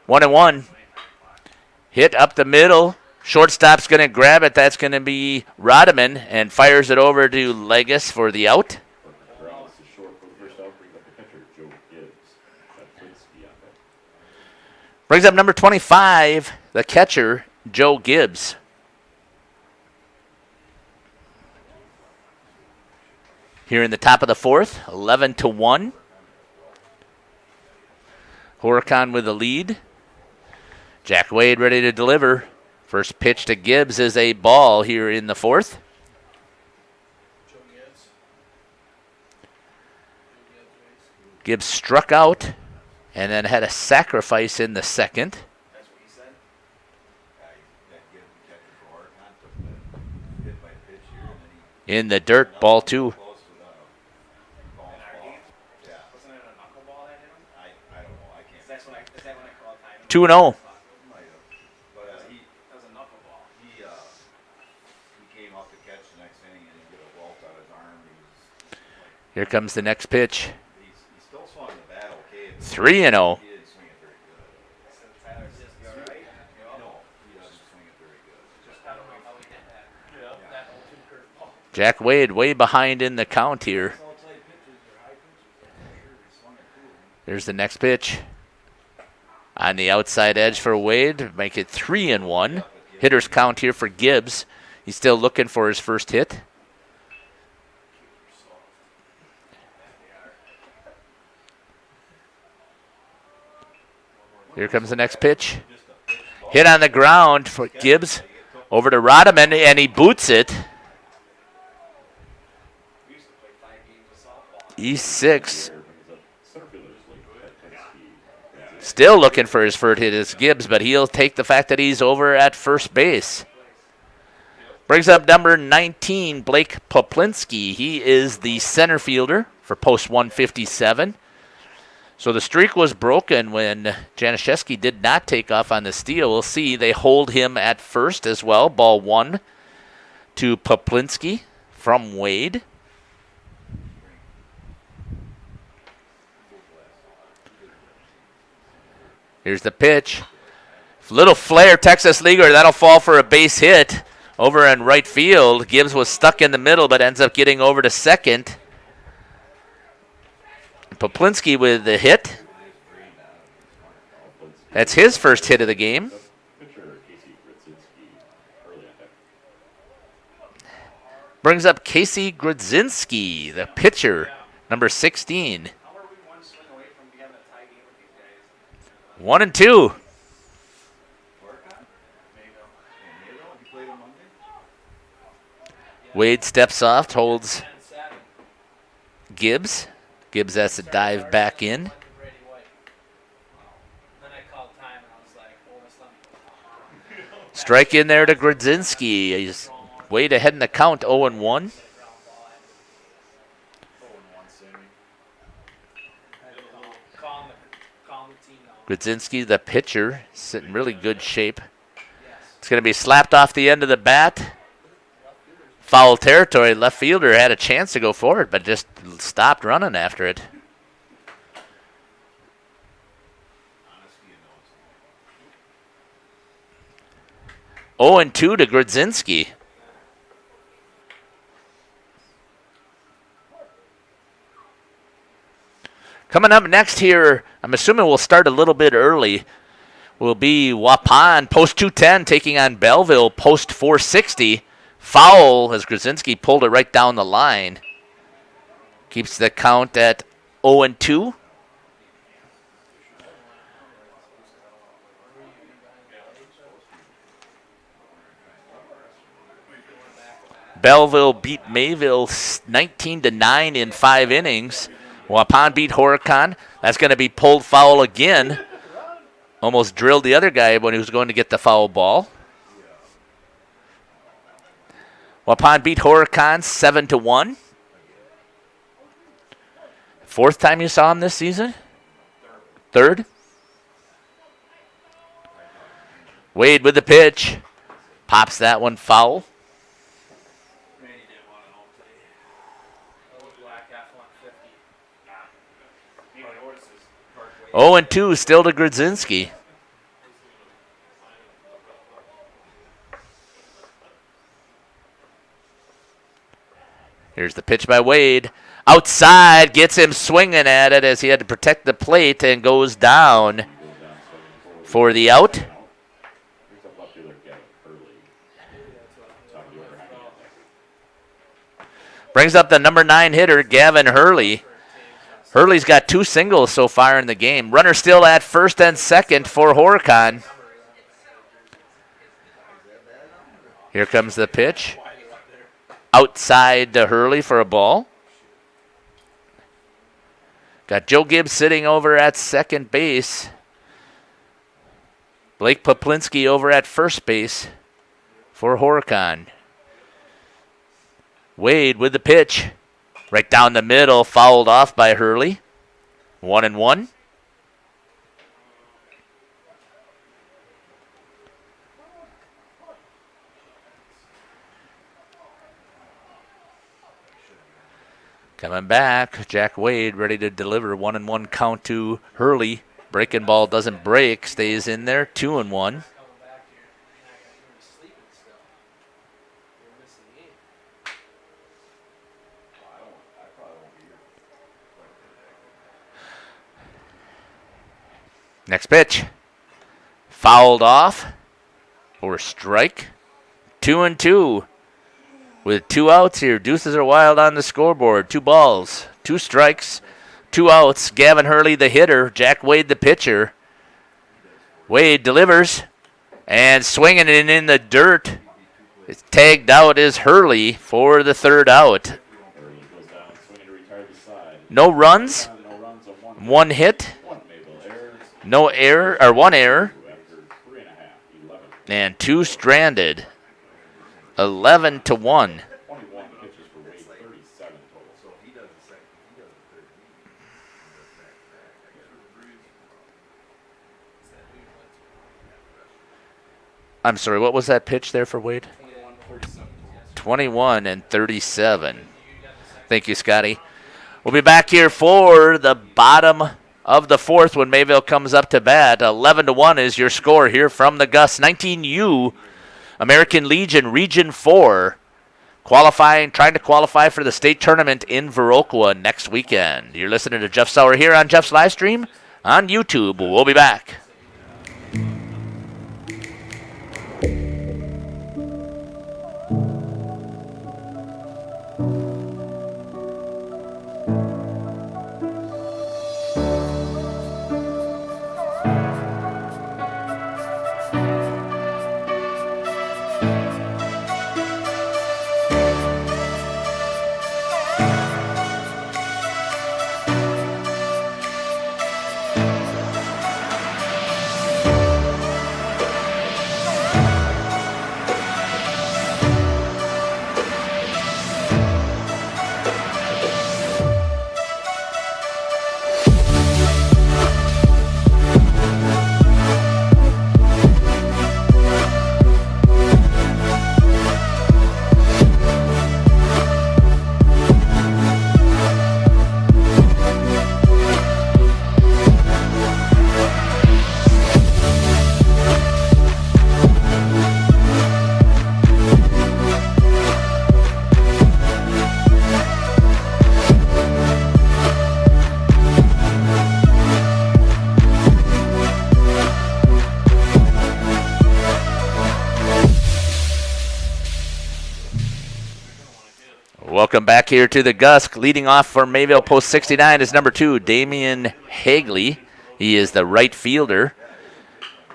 One and one. Hit up the middle. Shortstop's going to grab it. That's going to be Rodeman and fires it over to Legas for the out. Grounds to short for the first out. Brings up the pitcher, Joe Gibbs. Poplinski on that. Brings up number 25, the catcher, Joe Gibbs. Here in the top of the fourth, 11-1. Horicon with the lead. Jack Wade ready to deliver. First pitch to Gibbs is a ball here in the fourth. Gibbs struck out and then had a sacrifice in the second. That's what he said. In the dirt, ball 2. Wasn't it a knuckleball that hit him? I don't know. I can't. Is that when I call time? 2-0. But that was a knuckleball. He came up to catch the next inning and he did a walt on his arm. Here comes the next pitch. He still swung the bat okay. 3-0. He didn't swing it very good. So Tyler says, you all right? No, he doesn't swing it very good. Just how we did that. Yeah. That whole 2 curveball. Jack Wade way behind in the count here. All tight pitches or high pitches. I'm not sure he swung it too. There's the next pitch. On the outside edge for Wade. Make it 3-1. Hitters count here for Gibbs. He's still looking for his first hit. Here comes the next pitch. Hit on the ground for Gibbs. Over to Rodman, and he boots it. E6. Still looking for his first hit is Gibbs, but he'll take the fact that he's over at first base. Brings up number 19, Blake Poplinski. He is the center fielder for post 157. So the streak was broken when Januszewski did not take off on the steal. We'll see. They hold him at first as well. Ball 1 to Poplinski from Wade. Here's the pitch. Little flare, Texas Leaguer. That'll fall for a base hit over in right field. Gibbs was stuck in the middle but ends up getting over to second. Poplinski with the hit. That's his first hit of the game. Brings up Casey Grizzinski, the pitcher, number 16. 1-2. Wade steps off, holds Gibbs. Gibbs has to dive back in. Strike in there to Grizzinski. He's Wade ahead in the count, 0-1. Grizzinski, the pitcher, sitting in really good shape. It's going to be slapped off the end of the bat. Foul territory. Left fielder had a chance to go forward, but just stopped running after it. Oh, and 2 to Grizzinski. Coming up next here, I'm assuming we'll start a little bit early, will be Waupun, post 210, taking on Belleville, post 460. Foul as Grizzinski pulled it right down the line. Keeps the count at 0-2. Belleville beat Mayville 19-9 in 5 innings. Waupun beat Horicon. That's going to be pulled foul again. Almost drilled the other guy when he was going to get the foul ball. Waupun beat Horicon 7-1. Fourth time you saw him this season? Third? Wade with the pitch. Pops that one foul. 0-2 still to Grizzinski. Here's the pitch by Wade. Outside, gets him swinging at it as he had to protect the plate and goes down for the out. Brings up the number 9 hitter, Gavin Hurley. Hurley's got 2 singles so far in the game. Runner still at first and second for Horicon. Here comes the pitch. Outside to Hurley for a ball. Got Joe Gibbs sitting over at second base. Blake Poplinski over at first base for Horicon. Wade with the pitch. Right down the middle, fouled off by Hurley. 1-1. Coming back, Jack Wade ready to deliver. 1-1 count to Hurley. Breaking ball doesn't break, stays in there. 2-1. Next pitch. Fouled off for a strike. 2-2. With 2 outs here. Deuces are wild on the scoreboard. 2 balls, 2 strikes, 2 outs. Gavin Hurley, the hitter. Jack Wade, the pitcher. Wade delivers and swinging it in the dirt. It's tagged out is Hurley for the third out. Hurley goes down, swinging to retire the side. No runs, No runs on one hit, One Mayville errors. no error, or one error, After 3.5, 11. and 2 stranded. 11 to 1. 21 pitches for Wade, 37 total. So he does the second, he does the third inning. I'm sorry, what was that pitch there for Wade? 21 and 37. Thank you, Scotty. We'll be back here for the bottom of the fourth when Mayville comes up to bat. 11 to 1 is your score here from the Gus. 19U, American Legion, Region 4, trying to qualify for the state tournament in Viroqua next weekend. You're listening to Jeff Sauer here on Jeff's live stream on YouTube. We'll be back. Welcome back here to the Gus. Leading off for Mayville Post 69 is number 2, Damien Hegley. He is the right fielder.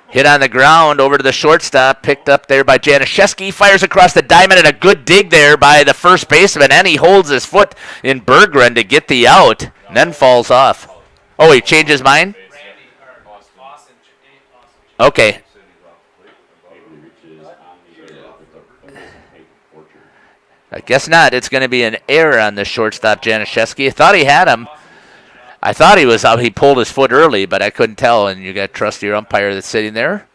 Hit on the ground over to the shortstop, picked up there by Januszewski, fires across the diamond, and a good dig there by the first baseman, and he holds his foot in Berggren to get the out, and then falls off. Oh, he changed his mind? Okay. I guess not. It's going to be an error on the shortstop, Januszewski. I thought he had him. I thought he was out. He pulled his foot early, but I couldn't tell, and you got to trust your umpire that's sitting there.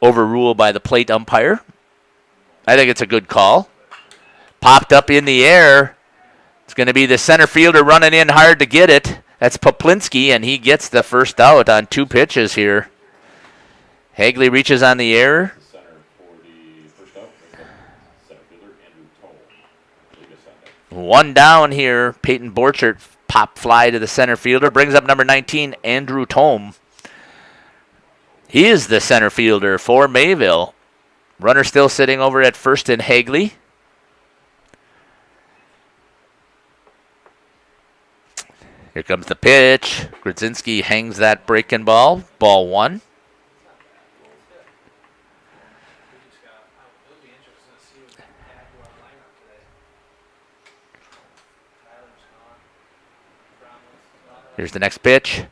Overruled by the plate umpire. I think it's a good call. Popped up in the air. It's going to be the center fielder running in hard to get it. That's Poplinski, and he gets the first out on 2 pitches here. Hegley reaches on the air. One down here. Peyton Borchert pop fly to the center fielder. Brings up number 19, Andrew Tome. He is the center fielder for Mayville. Runner still sitting over at first in Hegley. Here comes the pitch. Grizzinski hangs that breaking ball. Ball 1. Here's the next pitch.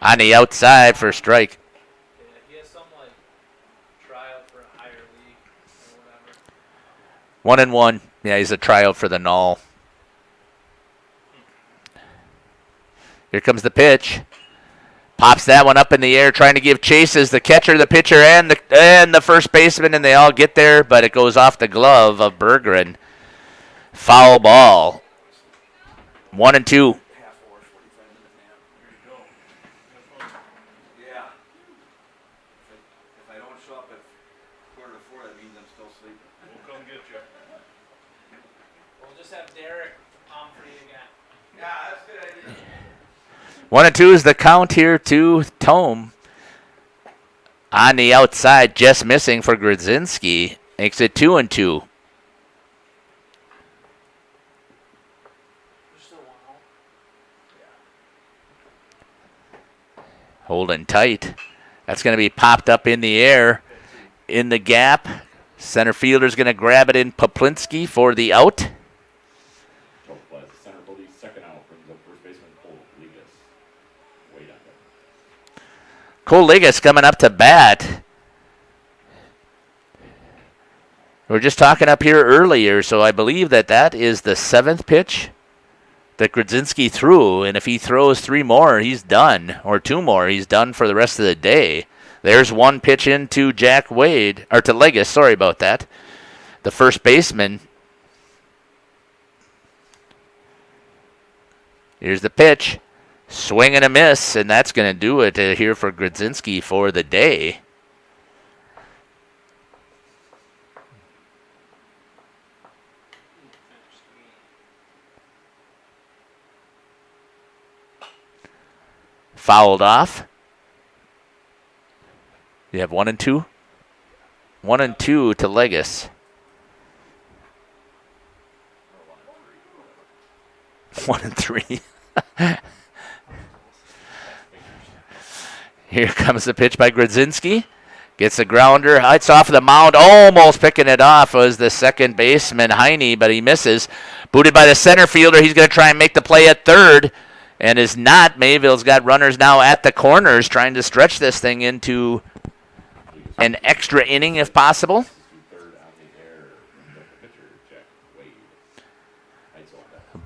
On the outside for a strike. Yeah, he has some like tryout for a higher league or whatever. 1-1. Yeah, he's a tryout for the Null. Here comes the pitch. Pops that one up in the air, trying to give chases. The catcher, the pitcher, and the first baseman, and they all get there, but it goes off the glove of Berggren. Foul ball. 1-2. One and two is the count here to Tome. On the outside, just missing for Grizzinski. Makes it 2-2. Holding tight. That's going to be popped up in the air in the gap. Center fielder's going to grab it in Poplinski for the out. Trouble play. Center fielder, second out, brings up first baseman Cole Ligas. Wait on that. Cole Ligas coming up to bat. We were just talking up here earlier, so I believe that is the 7th pitch that Grizzinski threw, and if he throws 3 more, he's done, or 2 more, he's done for the rest of the day. There's 1 pitch into Jack Wade, or to Ligas, sorry about that, the first baseman. Here's the pitch, swing and a miss, and that's going to do it here for Grizzinski for the day. Fouled off. You have 1 and 2. 1 and 2 to Ligas. 1 and 3. Here comes the pitch by Grizzinski. Gets the grounder. It's off the mound. Almost picking it off was the second baseman, Heine, but he misses. Booted by the center fielder. He's going to try and make the play at third. And is not. Mayville's got runners now at the corners trying to stretch this thing into an extra inning if possible.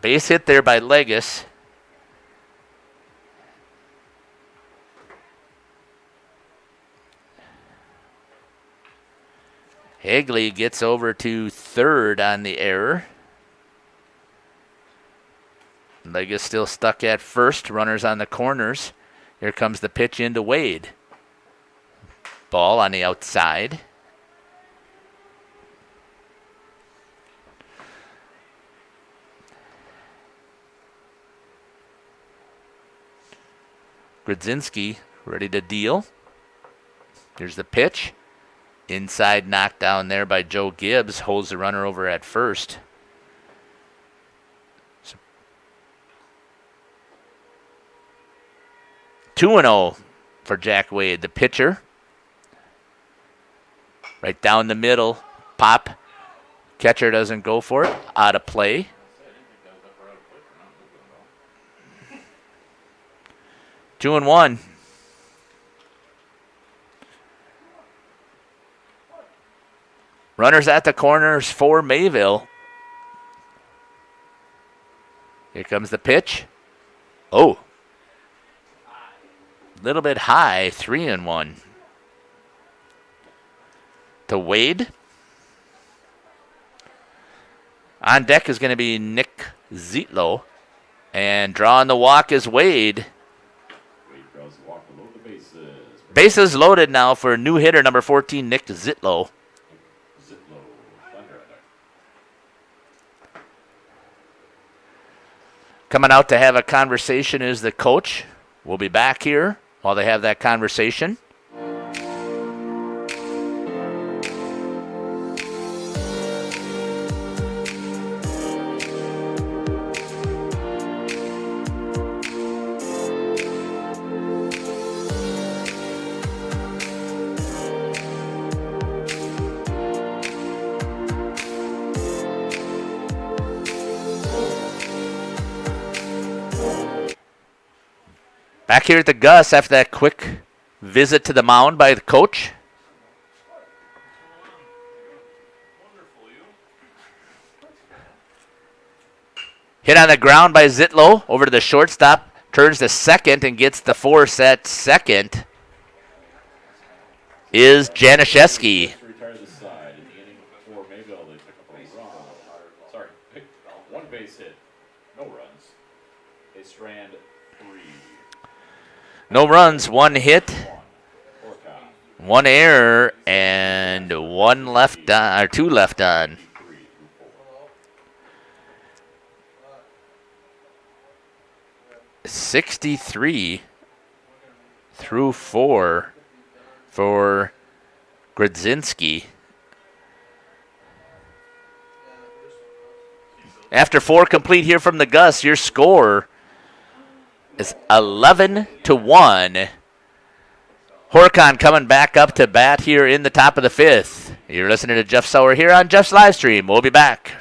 Base hit there by Ligas. Hegley gets over to third on the error. Ligas still stuck at first. Runners on the corners. Here comes the pitch into Wade. Ball on the outside. Grizzinski ready to deal. Here's the pitch. Inside knockdown there by Joe Gibbs. Holds the runner over at first. 2-0 for Jack Wade, the pitcher. Right down the middle. Pop. Catcher doesn't go for it. Out of play. 2-1. Runners at the corners for Mayville. Here comes the pitch. Oh. A little bit high. 3-1. To Wade. On deck is going to be Nick Zietlow. And drawing the walk is Wade. Wade draws the walk to load the bases. Bases loaded now for new hitter number 14, Nick Zietlow. Coming out to have a conversation is the coach. We'll be back here while they have that conversation. Back here at the Gus after that quick visit to the mound by the coach. Hit on the ground by Zietlow over to the shortstop. Turns to second and gets the force at second. Is Januszewski. Retire the side in the inning for Mayville. They pick up a run. Sorry, pick one base hit. No runs. They strand 3. No runs, 1 hit, Horicon. 1 error, and 1 left on, or 2 left on. 63 through 4 for Grizzinski. After 4 complete here from the Gus, your score is 11-1 Horicon coming back up to bat here in the top of the 5th. You're listening to Jeff Sauer here on Jeff's live stream. We'll be back.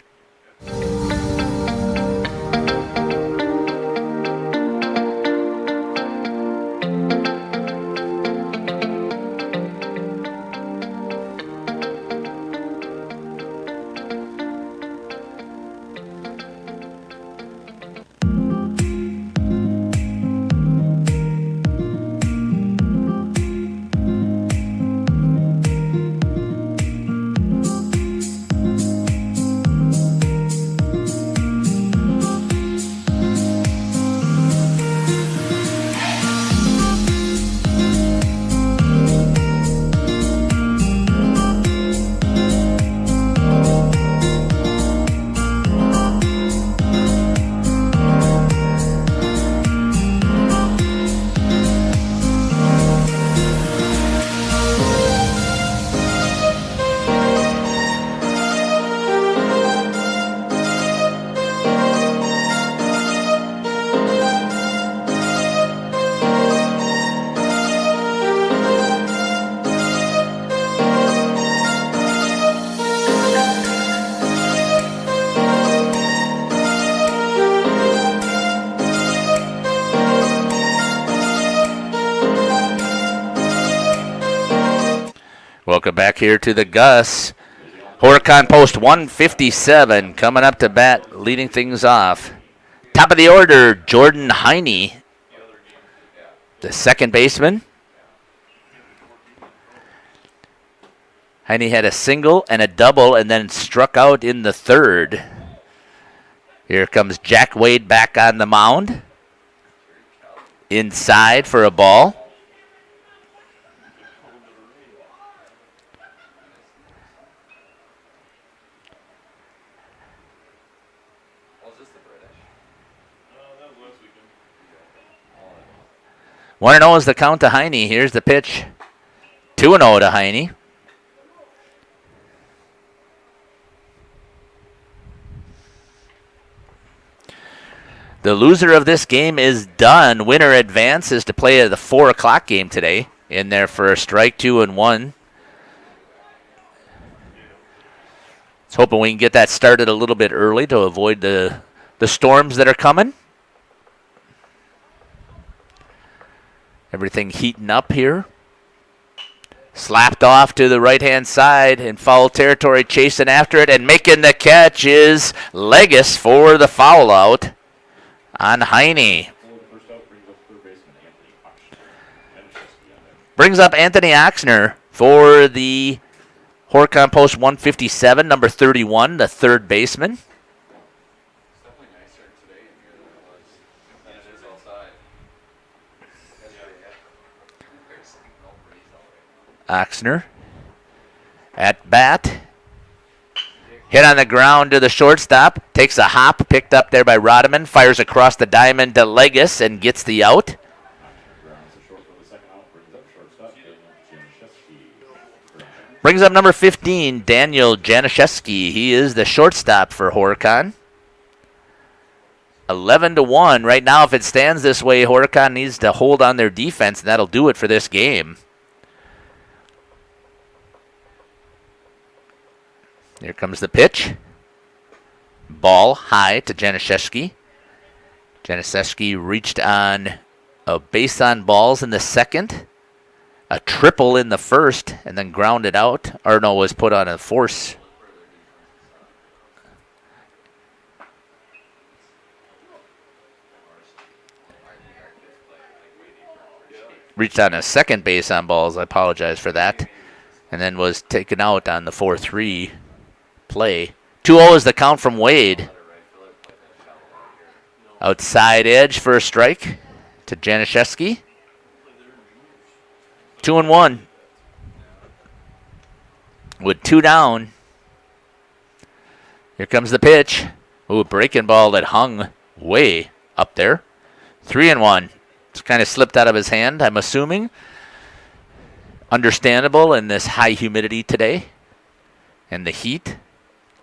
Welcome back here to the Gus. Horicon post 157 coming up to bat, leading things off. Top of the order, Jordan Heine, the second baseman. Heine had a single and a double and then struck out in the 3rd. Here comes Jack Wade back on the mound. Inside for a ball. One and 0 is the count to Heine. Here's the pitch. 2-0 to Heine. The loser of this game is done. Winner advances to play the 4 o'clock game today. In there for a strike, 2-1. Let's hoping we can get that started a little bit early to avoid the storms that are coming. Everything heating up here. Slapped off to the right-hand side in foul territory, chasing after it, and making the catch is Legis for the foul out on Heine. Brings up Anthony Oxner for the Horicon post 157, number 31, the third baseman. Oxner at bat. Hit on the ground to the shortstop. Takes a hop, picked up there by Rodman. Fires across the diamond to Legis and gets the out. Brings up number 15, Daniel Januszewski. He is the shortstop for Horicon. 11-1. Right now, if it stands this way, Horicon needs to hold on their defense, and that'll do it for this game. Here comes the pitch. Ball high to Januszewski. Januszewski reached on a base on balls in the 2nd, a triple in the 1st, and then grounded out. Or no, was put on a force. Reached on a second base on balls. I apologize for that. And then was taken out on the 4-3 play. 2-0 is the count from Wade. Outside edge for a strike to Januszewski. 2-1. With 2 down. Here comes the pitch. Ooh, breaking ball that hung way up there. 3-1. It's kind of slipped out of his hand, I'm assuming. Understandable in this high humidity today and the heat.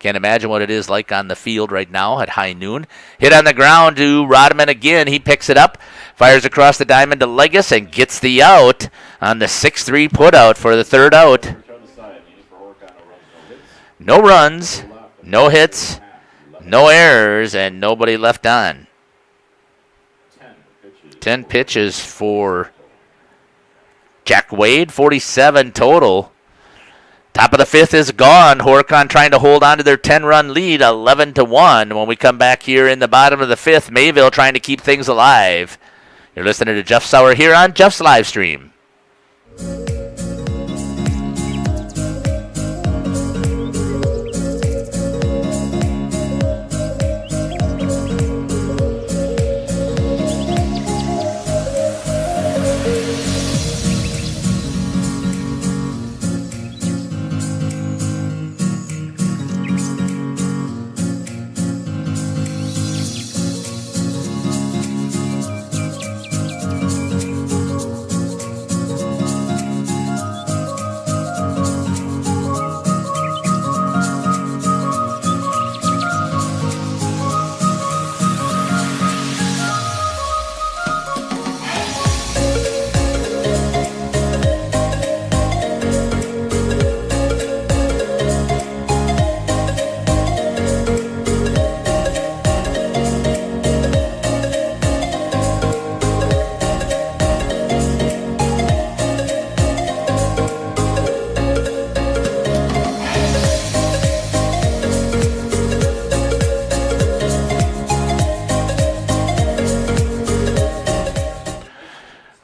Can't imagine what it is like on the field right now at high noon. Hit on the ground to Rodman again. He picks it up, fires across the diamond to Legas, and gets the out on the 6-3 putout for the third out. Return the side, meaning for Horicon, No runs, no hits, no errors, and nobody left on. 10 pitches for Jack Wade, 47 total. Top of the fifth is gone. Horicon trying to hold on to their 10-run lead, 11-1. When we come back here in the bottom of the fifth, Mayville trying to keep things alive. You're listening to Jeff Sauer here on Jeff's live stream.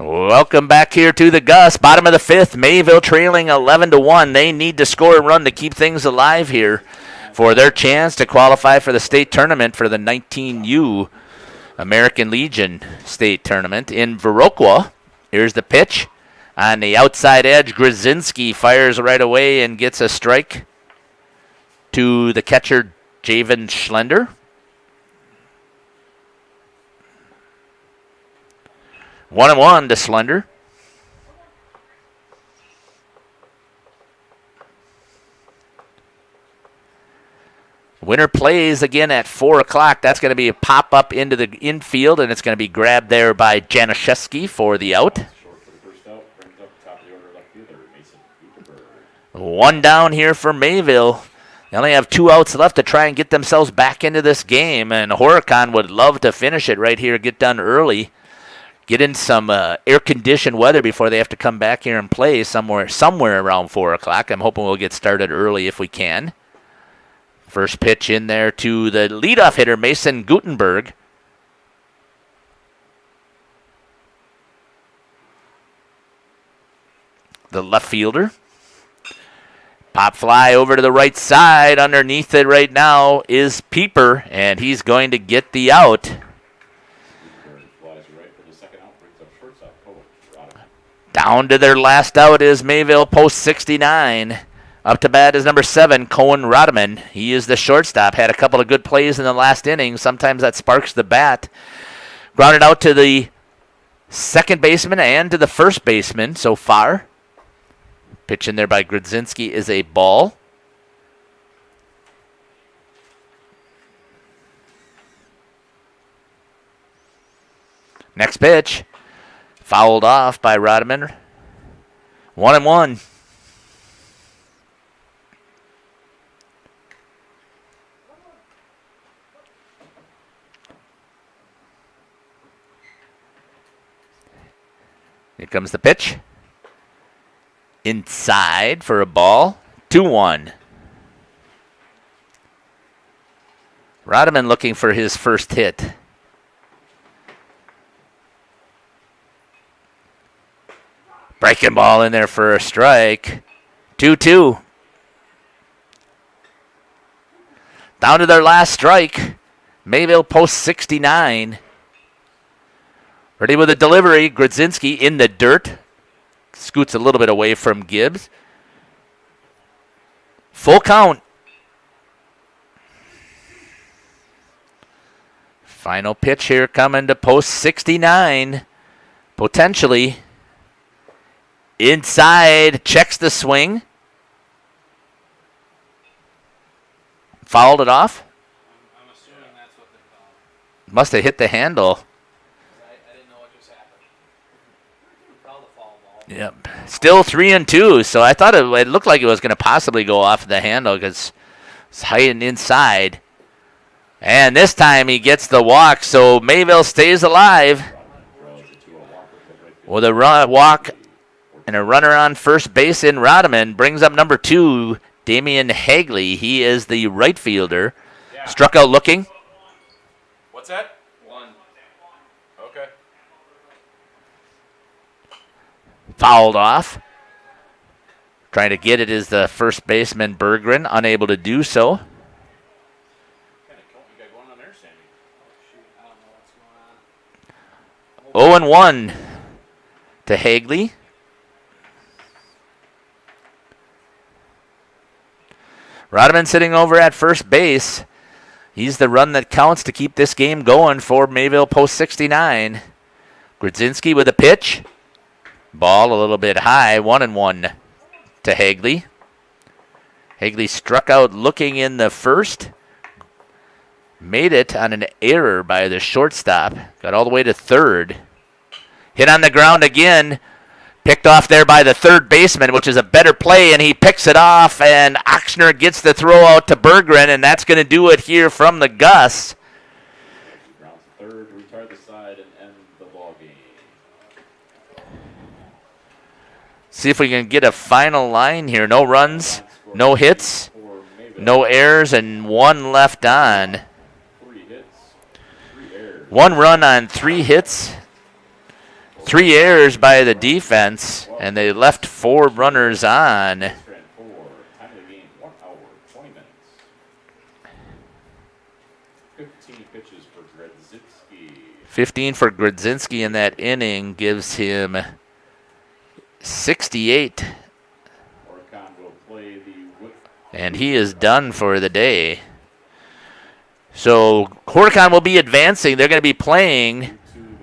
Welcome back here to the Gus. Bottom of the fifth, Mayville trailing 11-1. They need to score a run to keep things alive here for their chance to qualify for the state tournament for the 19U American Legion state tournament in Viroqua. Here's the pitch. On the outside edge, Grizzinski fires right away and gets a strike to the catcher, Javen Schlender. 1-1 to Slender. Winner plays again at 4 o'clock. That's going to be a pop-up into the infield, and it's going to be grabbed there by Januszewski for the out. Short for the first out, brings up top of the order left fielder, Mason Gutenberg. One down here for Mayville. They only have 2 outs left to try and get themselves back into this game, and Horicon would love to finish it right here, get done early. Get in some air-conditioned weather before they have to come back here and play somewhere around 4 o'clock. I'm hoping we'll get started early if we can. First pitch in there to the leadoff hitter, Mason Gutenberg. The left fielder. Pop fly over to the right side. Underneath it right now is Pieper, and he's going to get the out. Down to their last out is Mayville post 69. Up to bat is number 7, Cohen Rodman. He is the shortstop. Had a couple of good plays in the last inning. Sometimes that sparks the bat. Grounded out to the second baseman and to the first baseman so far. Pitch in there by Grizzinski is a ball. Next pitch. Fouled off by Rodman. 1-1. Here comes the pitch. Inside for a ball. 2-1. Rodman looking for his first hit. Breaking ball in there for a strike. 2-2. Down to their last strike. Mayville post 69. Ready with a delivery. Grizzinski in the dirt. Scoots a little bit away from Gibbs. Full count. Final pitch here coming to post 69. Potentially. Inside, checks the swing. fouled it off. I'm assuming that's what they call. Must have hit the handle. I didn't know what just happened. Called a foul ball. Yep. Still 3-2. So I thought it looked like it was going to possibly go off the handle because it's hiding inside. And this time he gets the walk, so Mayville stays alive with a walk and a runner on first base in Rodman. Brings up number 2, Damien Hegley. He is the right fielder. Yeah. Struck out looking. What's that? 1. Okay. Fouled off. Trying to get it is the first baseman Berggren, unable to do so. Kind of you got going on there, Sammy. Shoot, I don't know what's going on. 0-1 to Hegley. Rodman sitting over at first base. He's the run that counts to keep this game going for Mayville post 69. Grizzinski with a pitch. Ball a little bit high, 1-1 to Hegley. Hegley struck out looking in the first. Made it on an error by the shortstop. Got all the way to third. Hit on the ground again. Picked off there by the third baseman, which is a better play, and he picks it off, and Oxner gets the throw out to Berggren, and that's going to do it here from the Gus. Grounds third, retard the side, and end the ball game. See if we can get a final line here. No runs, no hits, no errors, and 1 left on. 3 hits, 3 errors. 1 run on 3 hits. 3 errors by the defense, and they left 4 runners on. Strand 4, time of the game, 1 hour, 20 minutes. 15 pitches for Grizzinski. 15 for Grizzinski in that inning gives him 68, Horicon will play the whip. and he is done for the day. So Horicon will be advancing. They're going to be playing Due to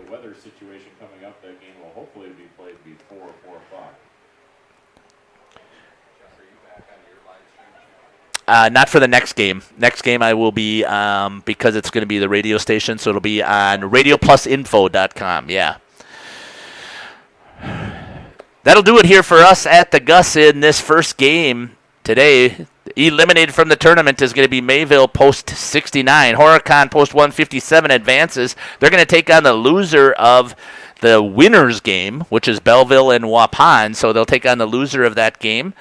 the weather situation coming up, that game will hopefully be played before 4 o'clock. not for the next game. Next game I will be, because it's going to be the radio station, so it'll be on radioplusinfo.com. Yeah. That'll do it here for us at the Gus in this first game today. Eliminated from the tournament is going to be Mayville post 69. Horicon post 157 advances. They're going to take on the loser of the winners game, which is Belleville and Waupun. So they'll take on the loser of that game.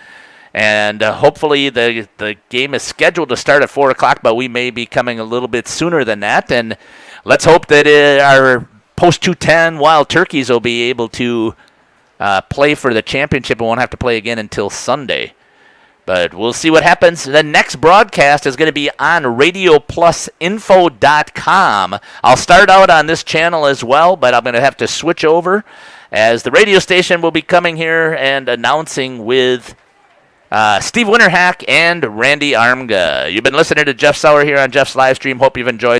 And hopefully the game is scheduled to start at 4 o'clock, but we may be coming a little bit sooner than that. And let's hope that our post 210 Wild Turkeys will be able to play for the championship and won't have to play again until Sunday. But we'll see what happens. The next broadcast is going to be on radioplusinfo.com. I'll start out on this channel as well, but I'm going to have to switch over as the radio station will be coming here and announcing with Steve Winterhack and Randy Armga. You've been listening to Jeff Sauer here on Jeff's live stream. Hope you've enjoyed.